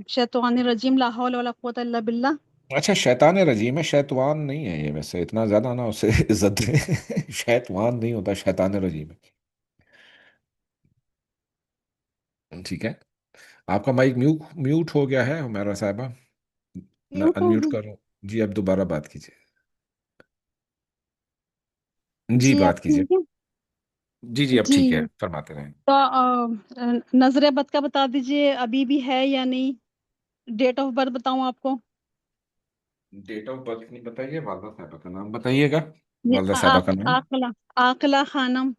A: शैतानिर रजीम ला हौला वला कुव्वता इल्ला बिल्लाह।
C: अच्छा, शैतान रजीम है, शैतवान नहीं है ये, वैसे इतना ज्यादा ना उसे इज्जत दे। शैतवान नहीं होता, शैतान रजीम है। ठीक है। आपका माइक म्यूट म्यूट हो गया है हुमैरा साहबा।
A: म्यूट हो
C: अनम्यूट
A: गई?
C: करो। जी, अब दोबारा बात कीजिए। जी,
A: जी अब
C: बात कीजिए।
A: ठीक है।
C: जी जी, अब
A: जी।
C: ठीक है, फरमाते रहें।
A: तो नजरे बद का बता दीजिए, अभी भी है या नहीं? डेट ऑफ बर्थ बताऊं आपको?
C: डेट ऑफ बर्थ नहीं बताइए, वालदा साहबा का नाम बताइएगा।
A: ये
C: वालदा साहबा का नाम।
A: आकला, आकला खानम।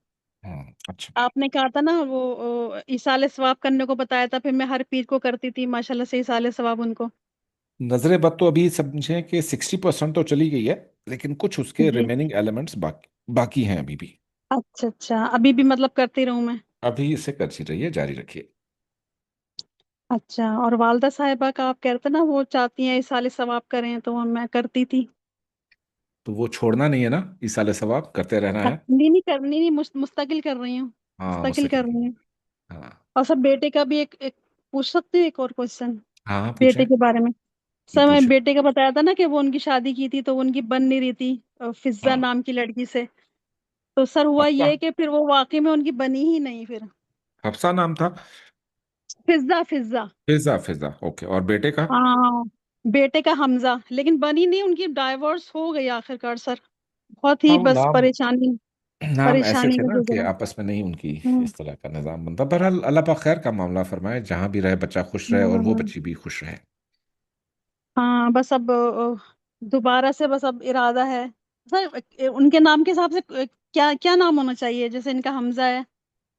C: अच्छा।
A: आपने कहा था ना वो इसाले सवाब करने को बताया था, फिर मैं हर पीर को करती थी माशाल्लाह से इसाले सवाब उनको।
C: नजर बद तो अभी समझें कि 60% तो चली गई है, लेकिन कुछ उसके
A: जी।
C: रिमेनिंग एलिमेंट्स बाकी बाकी हैं अभी भी।
A: अच्छा अच्छा, अभी भी मतलब करती रहूं मैं?
C: अभी इसे करती रहिए, जारी रखिए।
A: अच्छा, और वालदा साहिबा का आप कहते ना वो चाहती हैं इसाले सवाब करें, तो वो मैं करती थी।
C: तो वो छोड़ना नहीं है ना, इस साल सवाब करते रहना है।
A: नहीं नहीं कर, नहीं नहीं मुस्तकिल कर रही हूँ।
C: हाँ,
A: मुस्तकिल
C: मुस्तकिल
A: कर
C: की।
A: रही हूँ।
C: हाँ
A: और सर बेटे का भी एक पूछ सकती हूँ, एक और क्वेश्चन
C: हाँ हाँ,
A: बेटे
C: पूछे।
A: के बारे में?
C: जी
A: सर मैं
C: पूछे।
A: बेटे का बताया था ना कि वो उनकी शादी की थी तो वो उनकी बन नहीं रही थी फिजा
C: हाँ।
A: नाम की लड़की से। तो सर हुआ
C: हफ्सा।
A: ये कि फिर वो वाकई में उनकी बनी ही नहीं फिर।
C: हफ्सा नाम था।
A: फिजा फिजा।
C: फिजा, फिजा, ओके। और बेटे का?
A: हाँ, बेटे का हमजा, लेकिन बनी नहीं उनकी, डाइवोर्स हो गई आखिरकार सर। बहुत
C: हाँ,
A: ही
C: वो
A: बस
C: नाम
A: परेशानी,
C: नाम ऐसे
A: परेशानी
C: थे
A: का
C: ना कि
A: गुजरा।
C: आपस में नहीं उनकी
A: हम्म।
C: इस तरह का निजाम बनता। बहरहाल अल्लाह पाक खैर का मामला फरमाए, जहां भी रहे बच्चा खुश रहे और वो
A: हम्म।
C: बच्ची भी खुश रहे।
A: हाँ बस अब दोबारा से बस अब इरादा है सर उनके नाम के हिसाब से क्या क्या नाम होना चाहिए? जैसे इनका हमजा है,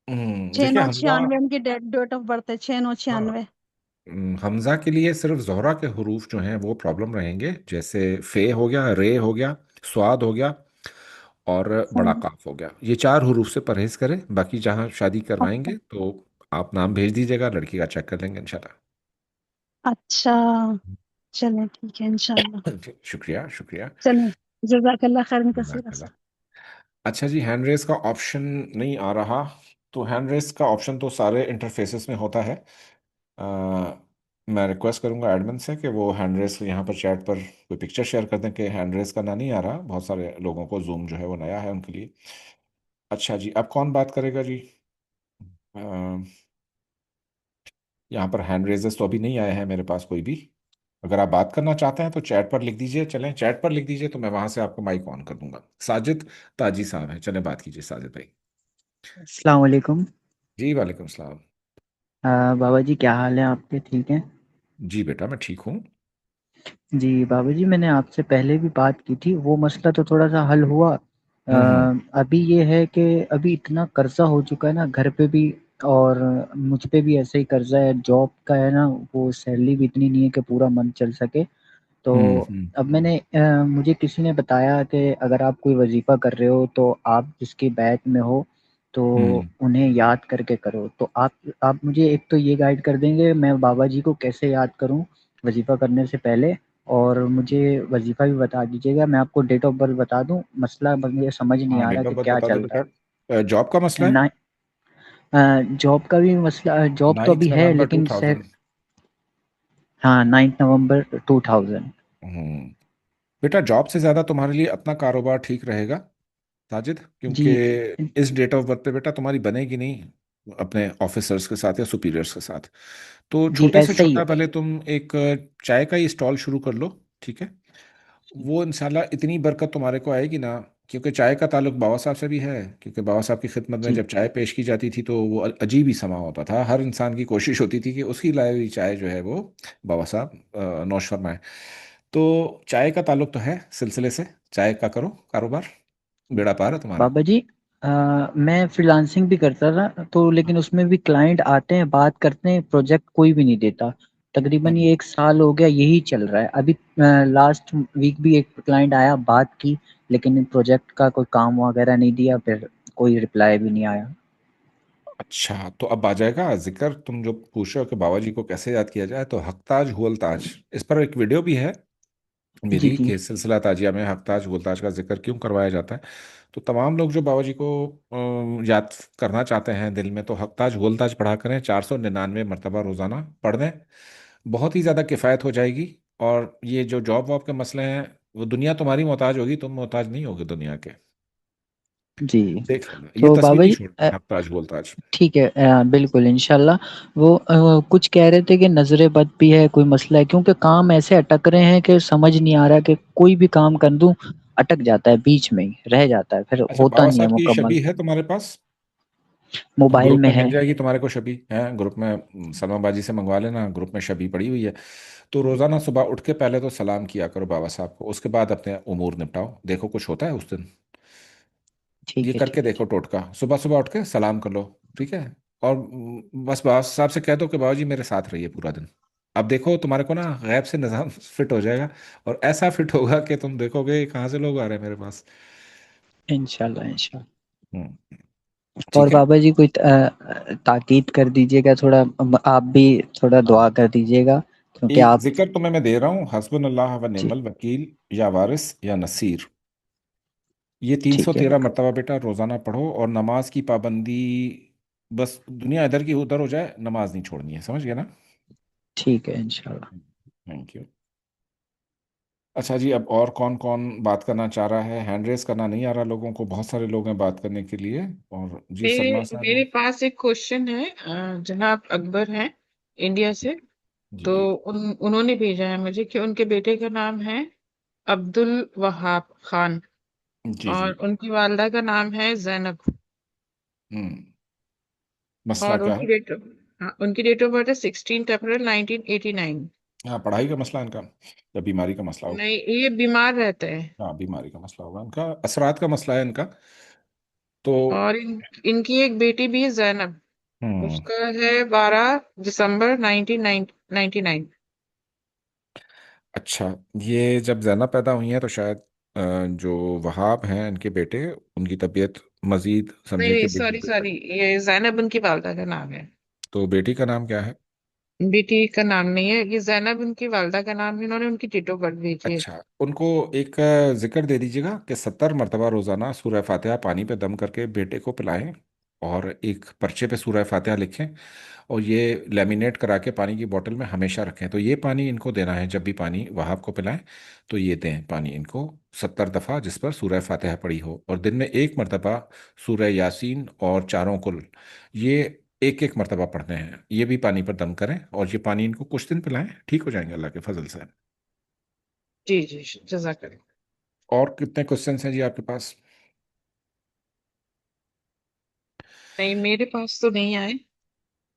A: छः
C: देखिए
A: नौ
C: हमजा।
A: छियानवे उनकी डेट डेट ऑफ बर्थ है, 6/9/96।
C: हाँ। हमजा के लिए सिर्फ जोहरा के हरूफ जो हैं वो प्रॉब्लम रहेंगे, जैसे फे हो गया, रे हो गया, स्वाद हो गया, और बड़ा
A: अच्छा।
C: काफ हो गया। ये 4 हरूफ से परहेज करें। बाकी जहाँ शादी
A: अच्छा।
C: करवाएंगे तो आप नाम भेज दीजिएगा, लड़की का चेक कर लेंगे इंशाल्लाह।
A: अच्छा, चलें ठीक है इंशाल्लाह।
C: शुक्रिया शुक्रिया।
A: चलें, जज़ाकल्लाह खैरन कसीरा
C: जज़ाकल्लाह।
A: सर।
C: अच्छा जी, हैंड रेस का ऑप्शन नहीं आ रहा। तो हैंड रेस का ऑप्शन तो सारे इंटरफेसेस में होता है। अ, मैं रिक्वेस्ट करूंगा एडमिन से कि वो हैंड रेस यहाँ पर चैट पर कोई पिक्चर शेयर कर दें कि हैंड रेस का ना नहीं आ रहा। बहुत सारे लोगों को जूम जो है वो नया है उनके लिए। अच्छा जी, अब कौन बात करेगा जी? अ, यहाँ पर हैंड रेजेस तो अभी नहीं आए हैं मेरे पास कोई भी। अगर आप बात करना चाहते हैं तो चैट पर लिख दीजिए, चलें चैट पर लिख दीजिए तो मैं वहां से आपको माइक ऑन कर दूंगा। साजिद ताजी साहब हैं, चलें बात कीजिए साजिद भाई।
D: अस्सलाम वालेकुम।
C: जी वालेकुम सलाम।
D: बाबा जी क्या हाल है आपके, ठीक हैं?
C: जी बेटा, मैं ठीक हूँ।
D: जी बाबा जी, मैंने आपसे पहले भी बात की थी, वो मसला तो थोड़ा सा हल हुआ।
C: हम्म।
D: अभी ये है कि अभी इतना कर्जा हो चुका है ना घर पे भी, और मुझ पे भी ऐसे ही कर्जा है, जॉब का है ना, वो सैलरी भी इतनी नहीं है कि पूरा मंथ चल सके। तो
C: हम्म।
D: अब मैंने मुझे किसी ने बताया कि अगर आप कोई वजीफ़ा कर रहे हो तो आप जिसकी बैच में हो तो
C: हम्म।
D: उन्हें याद करके करो। तो आप मुझे एक तो ये गाइड कर देंगे मैं बाबा जी को कैसे याद करूं वजीफ़ा करने से पहले, और मुझे वजीफ़ा भी बता दीजिएगा। मैं आपको डेट ऑफ बर्थ बता दूं, मसला मुझे समझ नहीं
C: हाँ,
D: आ रहा
C: डेट ऑफ
D: कि
C: बर्थ
D: क्या
C: बता दो
D: चल रहा
C: बेटा। जॉब का मसला
D: है।
C: है।
D: जॉब का भी मसला, जॉब तो
C: 9
D: अभी है
C: नवंबर टू
D: लेकिन सेट।
C: थाउजेंड
D: हाँ, 9 नवंबर 2000।
C: हम्म। बेटा, जॉब से ज़्यादा तुम्हारे लिए अपना कारोबार ठीक रहेगा साजिद,
D: जी।
C: क्योंकि इस डेट ऑफ बर्थ पे बेटा तुम्हारी बनेगी नहीं अपने ऑफिसर्स के साथ या सुपीरियर्स के साथ। तो
D: जी
C: छोटे से
D: ऐसा ही
C: छोटा
D: है।
C: पहले तुम एक चाय का ही स्टॉल शुरू कर लो। ठीक है। वो इंशाल्लाह इतनी बरकत तुम्हारे को आएगी ना क्योंकि चाय का ताल्लुक बाबा साहब से भी है, क्योंकि बाबा साहब की खिदमत में
D: जी
C: जब चाय पेश की जाती थी तो वो अजीब ही समा होता था। हर इंसान की कोशिश होती थी कि उसकी लाई हुई चाय जो है वो बाबा साहब नौश फरमाए। तो चाय का ताल्लुक तो है सिलसिले से, चाय का करो कारोबार, बेड़ा पार है तुम्हारा।
D: बाबा जी, मैं फ्रीलांसिंग भी करता था तो, लेकिन उसमें भी क्लाइंट आते हैं, बात करते हैं, प्रोजेक्ट कोई भी नहीं देता। तकरीबन
C: हम्म।
D: ये 1 साल हो गया यही चल रहा है। अभी लास्ट वीक भी एक क्लाइंट आया, बात की, लेकिन प्रोजेक्ट का कोई काम वगैरह नहीं दिया, फिर कोई रिप्लाई भी नहीं आया।
C: अच्छा, तो अब आ जाएगा जिक्र। तुम जो पूछ रहे हो कि बाबा जी को कैसे याद किया जाए, तो हकताज हुअल ताज, इस पर एक वीडियो भी है
D: जी
C: मेरी
D: जी।
C: कि सिलसिला ताजिया में हकताज हुअल ताज का जिक्र क्यों करवाया जाता है। तो तमाम लोग जो बाबा जी को याद करना चाहते हैं दिल में, तो हकताज हुअल ताज पढ़ा करें, 499 मरतबा रोज़ाना पढ़ दें, बहुत ही ज़्यादा किफ़ायत हो जाएगी। और ये जो जॉब वॉब के मसले हैं, वो दुनिया तुम्हारी मोहताज होगी, तुम मोहताज नहीं होगे दुनिया के।
D: जी।
C: देख लेना, ये
D: तो
C: तस्वीर
D: बाबा
C: ही
D: जी,
C: छोड़नी है, हकताज हुअल ताज।
D: ठीक है, बिल्कुल इंशाल्लाह। वो कुछ कह रहे थे कि नजर बद भी है, कोई मसला है, क्योंकि काम ऐसे अटक रहे हैं कि समझ नहीं आ रहा कि कोई भी काम कर दूं, अटक जाता है, बीच में ही रह जाता है, फिर
C: अच्छा,
D: होता
C: बाबा
D: नहीं है
C: साहब की
D: मुकम्मल।
C: छवि है तुम्हारे पास?
D: मोबाइल
C: ग्रुप
D: में
C: में
D: है।
C: मिल जाएगी तुम्हारे को छवि है, ग्रुप में सलमा बाजी से मंगवा लेना, ग्रुप में छवि पड़ी हुई है। तो रोजाना सुबह उठ के पहले तो सलाम किया करो बाबा साहब को, उसके बाद अपने उमूर निपटाओ, देखो कुछ होता है उस दिन। ये
D: ठीक है
C: करके
D: ठीक है
C: देखो
D: ठीक।
C: टोटका, सुबह सुबह उठ के सलाम कर लो, ठीक है। और बस बाबा साहब से कह दो कि बाबा जी मेरे साथ रहिए पूरा दिन। अब देखो तुम्हारे को ना गैब से निज़ाम फिट हो जाएगा, और ऐसा फिट होगा कि तुम देखोगे कहाँ से लोग आ रहे हैं मेरे पास।
D: इंशाल्लाह इंशाल्लाह।
C: हम्म।
D: और
C: ठीक है।
D: बाबा जी कोई ताकीद कर दीजिएगा थोड़ा, आप भी थोड़ा दुआ कर दीजिएगा, क्योंकि
C: एक
D: आप।
C: जिक्र तुम्हें मैं दे रहा हूँ, हस्बुनल्लाह व
D: जी।
C: निअमल वकील, या वारिस या नसीर। ये तीन सौ
D: ठीक है।
C: तेरह मरतबा बेटा रोजाना पढ़ो, और नमाज की पाबंदी, बस दुनिया इधर की उधर हो जाए, नमाज नहीं छोड़नी है, समझ गया ना।
D: ठीक है इंशाल्लाह।
C: Thank you. अच्छा जी, अब और कौन कौन बात करना चाह रहा है? हैंड रेस करना नहीं आ रहा लोगों को, बहुत सारे लोग हैं बात करने के लिए। और जी सलमा
B: मेरे
C: साहब।
B: पास एक क्वेश्चन है, जनाब अकबर हैं इंडिया से। तो
C: जी
B: उन्होंने भेजा है मुझे कि उनके बेटे का नाम है अब्दुल वहाब खान,
C: जी जी।
B: और उनकी वालदा का नाम है जैनब,
C: हम्म। मसला
B: और
C: क्या है?
B: उनकी डेट ऑफ बर्थ है 16 अप्रैल 1989।
C: हाँ, पढ़ाई का मसला इनका, या बीमारी का मसला होगा?
B: नहीं, ये बीमार रहते हैं।
C: हाँ, बीमारी का मसला होगा इनका, असरात का मसला है इनका। तो
B: और इनकी एक बेटी भी है जैनब,
C: हम्म।
B: उसका है 12 दिसंबर 1999।
C: अच्छा, ये जब जैनब पैदा हुई है तो शायद जो वहाब हैं इनके बेटे, उनकी तबीयत मजीद
B: नहीं
C: समझे
B: नहीं,
C: कि
B: सॉरी
C: बिगड़
B: सॉरी,
C: गई।
B: ये जैनब उनकी वालदा का नाम है।
C: तो बेटी का नाम क्या है?
B: बेटी का नाम नहीं है, ये जैनब उनकी वालदा का नाम है, इन्होंने उनकी डेट ऑफ बर्थ भेजी है।
C: अच्छा, उनको एक जिक्र दे दीजिएगा कि 70 मरतबा रोजाना सूरह फातिहा पानी पे दम करके बेटे को पिलाएं, और एक पर्चे पे सूरह फातिहा लिखें, और ये लेमिनेट करा के पानी की बोतल में हमेशा रखें। तो ये पानी इनको देना है, जब भी पानी वहाब को पिलाएं तो ये दें पानी इनको 70 दफ़ा, जिस पर सूरह फातिहा पड़ी हो, और दिन में एक मरतबा सूरह यासीन और चारों कुल, ये एक एक मरतबा पढ़ते हैं। ये भी पानी पर दम करें, और ये पानी इनको कुछ दिन पिलाएं, ठीक हो जाएंगे अल्लाह के फजल से।
B: जी जी, जजाकल्ला।
C: और कितने क्वेश्चंस हैं जी आपके पास?
B: नहीं, मेरे पास तो नहीं आए।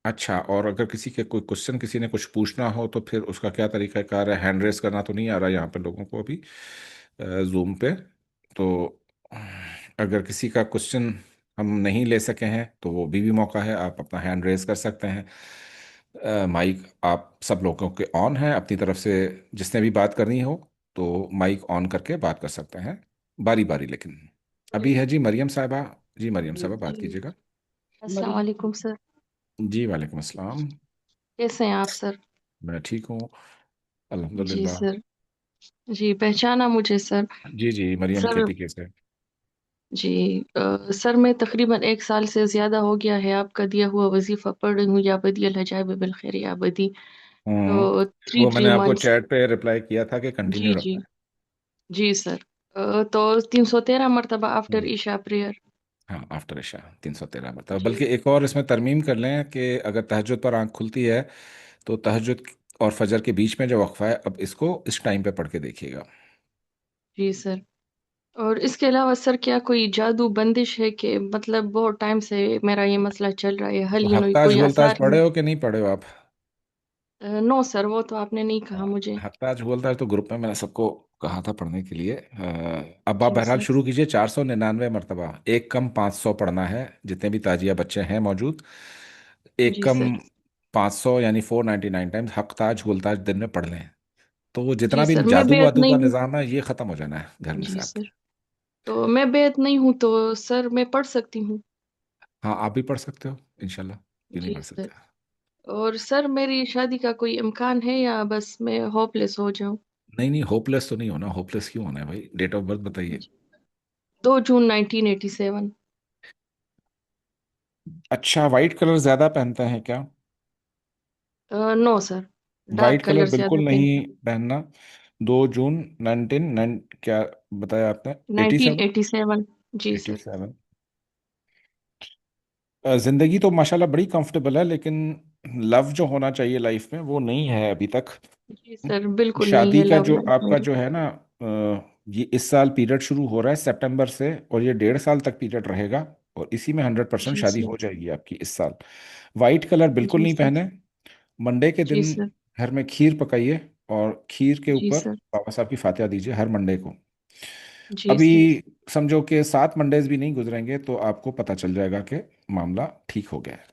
C: अच्छा, और अगर किसी के कोई क्वेश्चन, किसी ने कुछ पूछना हो, तो फिर उसका क्या तरीका कार है? हैंड रेस करना तो नहीं आ रहा यहाँ पे लोगों को अभी जूम पे। तो अगर किसी का क्वेश्चन हम नहीं ले सके हैं तो वो भी मौका है, आप अपना हैंड रेस कर सकते हैं। माइक आप सब लोगों के ऑन है अपनी तरफ से, जिसने भी बात करनी हो तो माइक ऑन करके बात कर सकते हैं, बारी बारी। लेकिन अभी है जी मरियम साहबा। जी मरियम साहबा बात
E: जी।
C: कीजिएगा।
E: अस्सलाम वालेकुम सर।
C: जी वालेकुम अस्सलाम।
E: कैसे हैं आप सर?
C: मैं ठीक हूँ,
E: जी
C: अल्हम्दुलिल्लाह।
E: सर। जी, पहचाना मुझे सर।
C: जी जी, मरियम
E: सर।
C: केपी कैसे?
E: जी। सर, मैं तकरीबन 1 साल से ज़्यादा हो गया है आपका दिया हुआ वजीफ़ा पढ़ रही हूँ, या बदी अल हजाब बिल खैर या बदी। तो थ्री
C: वो
E: थ्री
C: मैंने आपको
E: मंथ्स
C: चैट पे रिप्लाई किया था कि कंटिन्यू
E: जी जी।
C: रखना है।
E: जी सर। तो 313 मरतबा आफ्टर
C: हम्म।
E: ईशा प्रेयर।
C: हाँ, आफ्टर इशा 313 मरतबा,
E: जी।
C: बल्कि एक और इसमें तरमीम कर लें कि अगर तहज्जुद पर आंख खुलती है तो तहज्जुद और फजर के बीच में जो वक्फा है, अब इसको इस टाइम पे पढ़ के देखिएगा।
E: जी सर। और इसके अलावा सर क्या कोई जादू बंदिश है कि मतलब बहुत टाइम से मेरा ये मसला चल रहा है, हल
C: तो
E: ही नहीं,
C: हकताज
E: कोई
C: हुअलताज
E: आसार ही
C: पढ़े
E: नहीं?
C: हो कि नहीं पढ़े हो आप?
E: नो सर, वो तो आपने नहीं कहा
C: हाँ,
E: मुझे।
C: हकताज हुअलताज तो ग्रुप में मैंने सबको कहा था पढ़ने के लिए। अब आप
E: जी
C: बहरहाल
E: सर।
C: शुरू कीजिए। 499 मरतबा, एक कम 500 पढ़ना है। जितने भी ताजिया बच्चे हैं मौजूद, एक
E: जी
C: कम
E: सर।
C: 500 यानी 499 टाइम्स हकताज हुअलताज दिन में पढ़ लें। तो वो
E: जी
C: जितना भी
E: सर, मैं
C: जादू
E: बेअत
C: वादू का
E: नहीं हूँ।
C: निज़ाम है ये ख़त्म हो जाना है घर में से
E: जी
C: आपके।
E: सर, तो मैं बेअत नहीं हूँ तो सर मैं पढ़ सकती हूँ?
C: हाँ, आप भी पढ़ सकते हो इंशाल्लाह, क्यों नहीं
E: जी
C: पढ़
E: सर।
C: सकते?
E: और सर मेरी शादी का कोई इम्कान है या बस मैं होपलेस हो जाऊं?
C: नहीं नहीं, होपलेस तो नहीं होना। होपलेस क्यों होना है भाई? डेट ऑफ बर्थ बताइए।
E: 2 जून 1987।
C: अच्छा, वाइट कलर ज्यादा पहनते हैं क्या?
E: No sir, dark
C: white colour
E: colour
C: बिल्कुल
E: ज्यादा
C: नहीं
E: पहनती
C: पहनना। 2 जून 19 क्या बताया आपने?
E: हूँ।
C: 87?
E: 1987। जी
C: एटी
E: सर।
C: सेवन जिंदगी तो माशाल्लाह बड़ी कंफर्टेबल है, लेकिन लव जो होना चाहिए लाइफ में वो नहीं है अभी तक।
E: जी सर, बिल्कुल नहीं
C: शादी
E: है
C: का
E: लव
C: जो
E: लाइफ
C: आपका
E: मेरी।
C: जो है ना, ये इस साल पीरियड शुरू हो रहा है सितंबर से, और ये 1.5 साल तक पीरियड रहेगा। और इसी में 100%
E: जी
C: शादी
E: सर।
C: हो जाएगी आपकी इस साल। वाइट कलर बिल्कुल
E: जी
C: नहीं
E: सर।
C: पहने। मंडे के
E: जी
C: दिन
E: सर।
C: घर में खीर पकाइए, और खीर के
E: जी
C: ऊपर
E: सर।
C: बाबा साहब की फातिहा दीजिए हर मंडे को।
E: जी
C: अभी
E: सर।
C: समझो कि 7 मंडेज भी नहीं गुजरेंगे तो आपको पता चल जाएगा कि मामला ठीक हो गया है।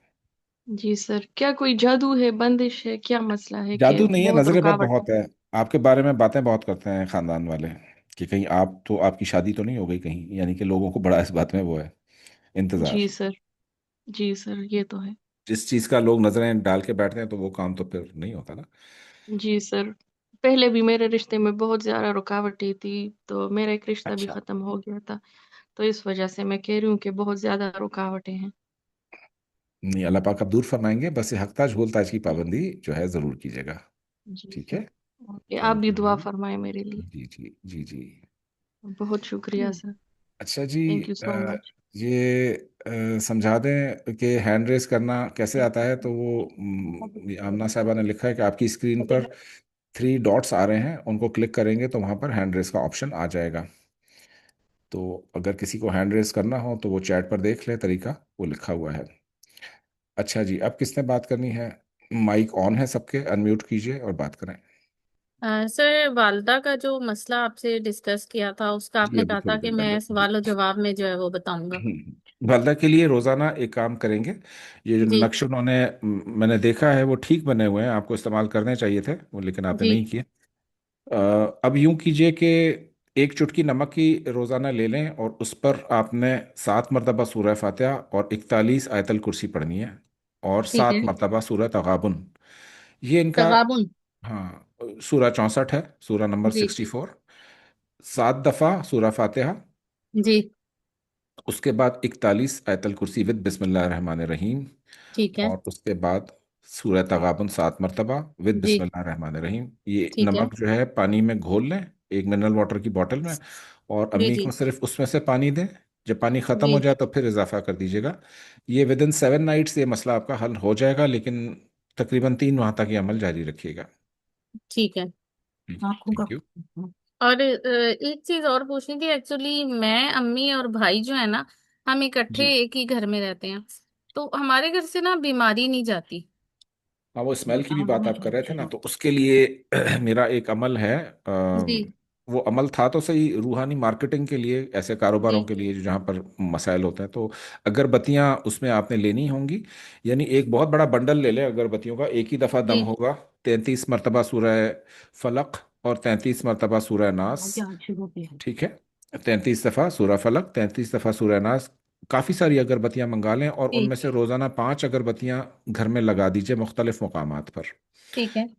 E: जी सर, क्या कोई जादू है, बंदिश है, क्या मसला है कि
C: जादू नहीं है,
E: बहुत
C: नजर बद
E: रुकावट है?
C: बहुत है। आपके बारे में बातें बहुत करते हैं खानदान वाले, कि कहीं आप तो आपकी शादी तो नहीं हो गई कहीं, यानी कि लोगों को बड़ा इस बात में वो है,
E: जी
C: इंतजार।
E: सर। जी सर, ये तो है।
C: जिस चीज का लोग नजरें डाल के बैठते हैं तो वो काम तो फिर नहीं होता ना।
E: जी सर, पहले भी मेरे रिश्ते में बहुत ज्यादा रुकावटें थी, तो मेरा एक रिश्ता भी
C: अच्छा,
E: खत्म हो गया था। तो इस वजह से मैं कह रही हूँ कि बहुत ज्यादा रुकावटें हैं।
C: नहीं, अल्लाह पाक अब दूर फरमाएंगे। बस ये हकताज बोलताज की
E: जी।
C: पाबंदी जो है जरूर कीजिएगा।
E: जी
C: ठीक
E: सर।
C: है।
E: ओके, आप
C: थैंक
E: भी
C: यू
E: दुआ
C: जी।
E: फरमाएं मेरे लिए।
C: जी जी जी जी।
E: बहुत शुक्रिया सर।
C: अच्छा जी।
E: Thank you so
C: uh,
E: much.
C: ये समझा दें कि हैंड रेस करना कैसे आता है। तो वो ये आमना साहबा ने लिखा है कि आपकी स्क्रीन पर 3 डॉट्स आ रहे हैं, उनको क्लिक करेंगे तो वहाँ पर हैंड रेस का ऑप्शन आ जाएगा। तो अगर किसी को हैंड रेस करना हो तो वो चैट पर देख ले, तरीका वो लिखा हुआ है। अच्छा जी, अब किसने बात करनी है? माइक ऑन है सबके, अनम्यूट कीजिए और बात करें।
F: सर, वालदा का जो मसला आपसे डिस्कस किया था उसका
C: जी,
F: आपने
C: अभी
F: कहा था
C: थोड़ी
F: कि
C: देर पहले
F: मैं
C: जी।
F: सवाल और जवाब में जो है वो बताऊंगा।
C: वालदा के लिए रोजाना एक काम करेंगे। ये जो
F: जी।
C: नक्श उन्होंने मैंने देखा है वो ठीक बने हुए हैं, आपको इस्तेमाल करने चाहिए थे वो, लेकिन आपने
F: जी।
C: नहीं किए। अब यूं कीजिए कि एक चुटकी नमक की रोजाना ले लें, और उस पर आपने 7 मरतबा सूरह फातिहा और 41 आयतल कुर्सी पढ़नी है, और
F: ठीक है।
C: 7 मरतबा सूरह तगाबुन। ये इनका।
F: तगाबुन।
C: हाँ, सूरह 64 है, सूरह नंबर
F: जी।
C: 64। 7 दफा सूरह फातिहा,
F: जी।
C: उसके बाद 41 आयतल कुर्सी विद बिस्मिल्लाह रहमान रहीम,
F: ठीक है।
C: और उसके बाद सूरह तगाबुन 7 मरतबा विद
F: जी।
C: बिस्मिल्लाह रहमान रहीम। ये
F: ठीक है।
C: नमक जो है पानी में घोल लें, एक मिनरल वाटर की बोतल में, और
F: जी।
C: अम्मी
F: जी।
C: को सिर्फ उसमें से पानी दें। जब पानी ख़त्म
F: जी।
C: हो जाए तो फिर इजाफा कर दीजिएगा। ये विद इन 7 नाइट्स ये मसला आपका हल हो जाएगा, लेकिन तकरीबन 3 माह तक ये अमल जारी रखिएगा।
F: ठीक है। आंखों का।
C: Thank you.
F: और एक चीज और पूछनी थी, एक्चुअली मैं, अम्मी और भाई जो है ना, हम इकट्ठे
C: जी।
F: एक ही घर में रहते हैं। तो हमारे घर से ना बीमारी नहीं जाती।
C: हाँ, वो स्मेल की भी बात आप कर रहे थे ना, तो उसके लिए मेरा एक अमल है।
F: जी।
C: वो अमल था तो सही, रूहानी मार्केटिंग के लिए, ऐसे कारोबारों
F: जी।
C: के लिए जो जहाँ पर मसाइल होते हैं, तो अगरबत्तियाँ उसमें आपने लेनी होंगी। यानी एक बहुत बड़ा बंडल ले लें अगरबत्तियों का, एक ही दफ़ा दम
F: जी।
C: होगा। 33 मरतबा सूरह फलक और 33 मरतबा सूरह नास। ठीक है। 33 दफ़ा सूरह फलक, 33 दफ़ा सूरह नास। काफ़ी सारी अगरबत्तियां मंगा लें, और
F: जी।
C: उनमें से रोज़ाना 5 अगरबत्तियां घर में लगा दीजिए मुख्तलिफ मकामात पर।
F: ठीक है।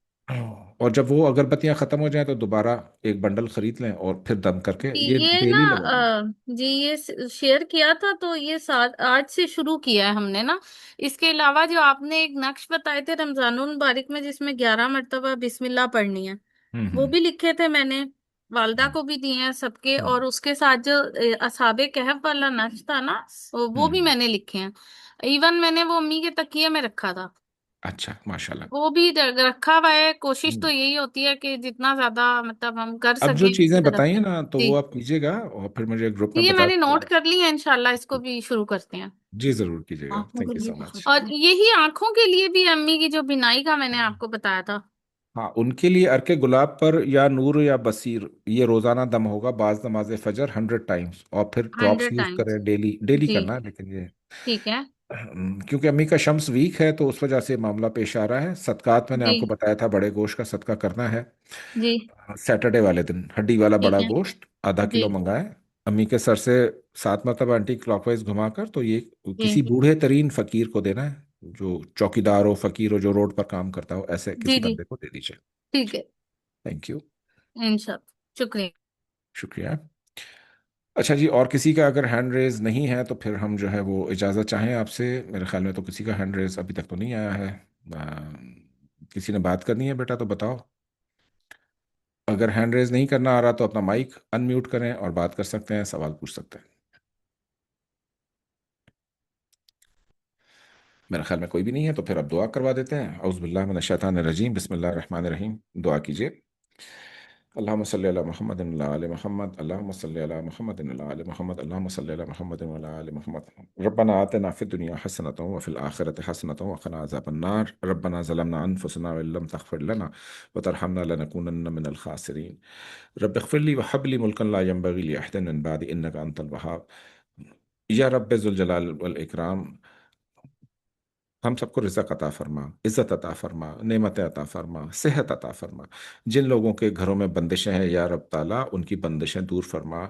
C: और जब वो अगरबत्तियां ख़त्म हो जाए तो दोबारा एक बंडल ख़रीद लें और फिर दम करके ये
F: ये ना
C: डेली लगाइए।
F: जी, ये शेयर किया था तो ये साथ आज से शुरू किया है हमने ना। इसके अलावा जो आपने एक नक्श बताए थे रमजानुल मुबारक में जिसमें 11 मरतबा बिस्मिल्लाह पढ़नी है,
C: हम्म
F: वो
C: हम्म
F: भी लिखे थे मैंने, वालदा
C: हम्म
F: को भी दिए हैं सबके।
C: हम्म
F: और उसके साथ जो असहाबे कहफ वाला नक्श था ना, वो भी
C: हम्म।
F: मैंने लिखे हैं। इवन मैंने वो अम्मी के तकिए में रखा था।
C: अच्छा, माशाल्लाह।
F: वो भी रखा हुआ है। कोशिश तो
C: हम्म।
F: यही होती है कि जितना ज्यादा मतलब हम कर
C: अब जो
F: सकें इनकी
C: चीजें
F: तरफ
C: बताई
F: से।
C: है ना, तो
F: जी।
C: वो आप कीजिएगा और फिर मुझे ग्रुप
F: जी,
C: में
F: ये
C: बता
F: मैंने नोट
C: दीजिएगा।
F: कर लिया है, इंशाल्लाह इसको भी शुरू करते हैं।
C: जी जरूर कीजिएगा,
F: आंखों
C: थैंक
F: के
C: यू
F: लिए
C: सो मच।
F: बहुत, और यही आंखों के लिए भी अम्मी की जो बिनाई का मैंने आपको बताया था।
C: हाँ, उनके लिए अर्के गुलाब पर या नूर या बसीर, ये रोजाना दम होगा बाज नमाज फजर 100 टाइम्स, और फिर ड्रॉप्स
F: 100
C: यूज
F: टाइम्स।
C: करें डेली, डेली
F: जी।
C: करना है लेकिन ये
F: ठीक है।
C: क्योंकि अम्मी का शम्स वीक है तो उस वजह से मामला पेश आ रहा है। सदकात मैंने
F: जी।
C: आपको बताया था, बड़े गोश्त का सदका करना है।
F: जी।
C: सैटरडे वाले दिन हड्डी वाला
F: ठीक
C: बड़ा
F: है।
C: गोश्त आधा
F: जी।
C: किलो मंगाए, अम्मी के सर से 7 मरतबा एंटी क्लॉकवाइज घुमाकर, तो ये किसी
F: जी।
C: बूढ़े तरीन फकीर को देना है, जो चौकीदार हो, फकीर हो, जो रोड पर काम करता हो, ऐसे
F: जी।
C: किसी
F: जी।
C: बंदे को दे दीजिए।
F: ठीक है।
C: Thank you.
F: इंशाल्लाह, शुक्रिया।
C: शुक्रिया। अच्छा जी, और किसी का अगर हैंड रेज नहीं है तो फिर हम जो है वो इजाज़त चाहें आपसे। मेरे ख्याल में तो किसी का हैंड रेज अभी तक तो नहीं आया है। किसी ने बात करनी है बेटा तो बताओ। अगर हैंड रेज नहीं करना आ रहा तो अपना माइक अनम्यूट करें और बात कर सकते हैं, सवाल पूछ सकते हैं। मेरे ख्याल में कोई भी नहीं है, तो फिर अब दुआ करवा देते हैं। औज़ु बिल्लाहि मिनश शैतानिर रजीम, बिस्मिल्लाहिर रहमानिर रहीम। दुआ कीजिए। अल्लाहुम्मा सल्लि अला मुहम्मदिन व अला आलि मुहम्मद, अल्लाहुम्मा सल्लि अला मुहम्मदिन व अला आलि मुहम्मद, अल्लाहुम्मा सल्लि अला मुहम्मदिन व अला आलि मुहम्मद। रब्बना आतिना फिद दुनिया हसनतन व फिल आखिरति हसनतन व क़िना अज़ाबन नार। रब्बना ज़लमना अनफुसना व इल्लम तग़फिर लना व तरहमना लनकूनन्न मिनल ख़ासिरीन। रब्बि इग़फ़िर ली व हब ली मुल्कन ला यंबग़ी लि अहदन मिन बअदी इन्नका अंतल वहाब। या रब्बि ज़ुल जलाल वल इकराम, हम सबको रिज़्क़ अता फरमा, इज़्ज़त अता फरमा, नेमतें अता फरमा, सेहत अता फरमा। जिन लोगों के घरों में बंदिशें हैं या रब ताला, उनकी बंदिशें दूर फरमा।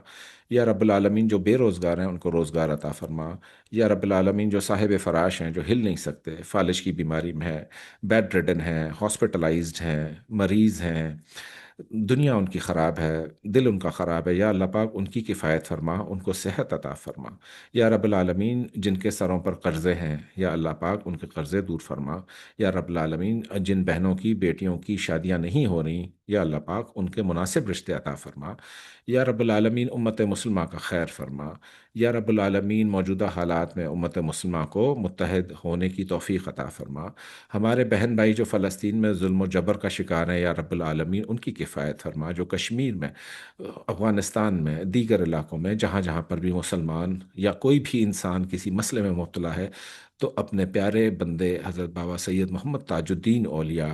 C: या रब्बुल आलमीन, जो बेरोज़गार हैं उनको रोज़गार अता फरमा। या रब्बुल आलमीन, जो साहिब फ़राश हैं, जो हिल नहीं सकते, फालिज की बीमारी में हैं, बेड रिडन हैं, हॉस्पिटलाइज्ड हैं, मरीज़ हैं, दुनिया उनकी ख़राब है, दिल उनका ख़राब है, या अल्लाह पाक उनकी किफ़ायत फरमा, उनको सेहत अता फरमा। या रब्बुल आलमीन, जिनके सरों पर कर्ज़े हैं, या अल्लाह पाक उनके कर्ज़े दूर फरमा। या रब्बुल आलमीन, जिन बहनों की बेटियों की शादियां नहीं हो रही, या अल्लाह पाक उनके मुनासिब रिश्ते अता फरमा। या रब्बुल आलमीन, उम्मत मुस्लिमा का खैर फरमा। या रब्बुल आलमीन, मौजूदा हालात में उम्मत मुस्लिमा को मुत्तहद होने की तौफीक अता फरमा। हमारे बहन भाई जो फ़लस्तीन में जुल्म जबर का शिकार हैं, या रब्बुल आलमीन उनकी किफ़ायत फरमा। जो कश्मीर में, अफ़गानिस्तान में, दीगर इलाकों में जहाँ जहाँ पर भी मुसलमान या कोई भी इंसान किसी मसले में मुब्तला है, तो अपने प्यारे बंदे हज़रत बाबा सैयद मोहम्मद ताजुद्दीन औलिया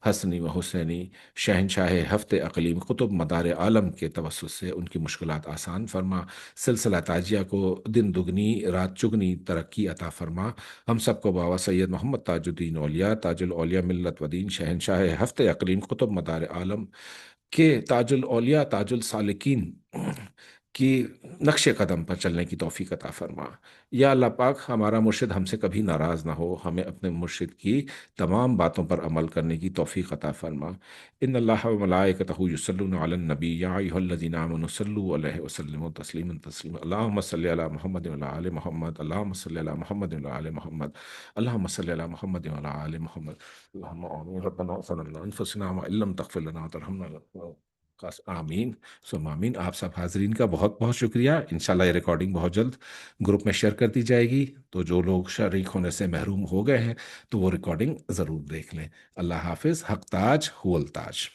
C: हसनी व हुसैनी, शहनशाह हफ्ते अकलीम, कुतुब मदार आलम के तवस्सुत से उनकी मुश्किलात आसान फरमा। सिलसिला ताजिया को दिन दुगनी रात चुगनी तरक्की अता फरमा। हम सबको बाबा सैयद मोहम्मद ताजुद्दीन औलिया, ताजुल औलिया मिल्लत व दीन, शहनशाह हफ्ते अकलीम, कुतुब मदार आलम के ताजुल औलिया, ताजुल सालिकीन की नक्शे कदम पर चलने की तौफीक अता फरमा। या अल्लाह पाक, हमारा मुर्शिद हमसे कभी नाराज़ ना हो, हमें अपने मुर्शिद की तमाम बातों पर अमल करने की तौफीक अता फरमा। इन्नल्लाह व मलाइकतहु युसल्लूना अलन नबी या अय्युहल्लज़ीना आमनू सल्लू अलैहि व सल्लिमू तस्लीमन तस्लीमा। अल्लाहुम्मा सल्लि अला मुहम्मद व अला आलि मुहम्मद, अल्लाहुम्मा सल्लि अला मुहम्मद व अला आलि मुहम्मद, अल्लाहुम्मा सल्लि अला मुहम्मद व अला आलि मुहम्मद। अल्लाहुम्मा आमीन। रब्बना ज़लमना अनफुसना व इल्लम तग़फिर लना व तरहमना, आमीन सुम आमीन। आप सब हाजरीन का बहुत बहुत शुक्रिया। इंशाल्लाह ये रिकॉर्डिंग बहुत जल्द ग्रुप में शेयर कर दी जाएगी, तो जो लोग शरीक होने से महरूम हो गए हैं तो वो रिकॉर्डिंग ज़रूर देख लें। अल्लाह हाफिज़। हक ताज हुवल ताज।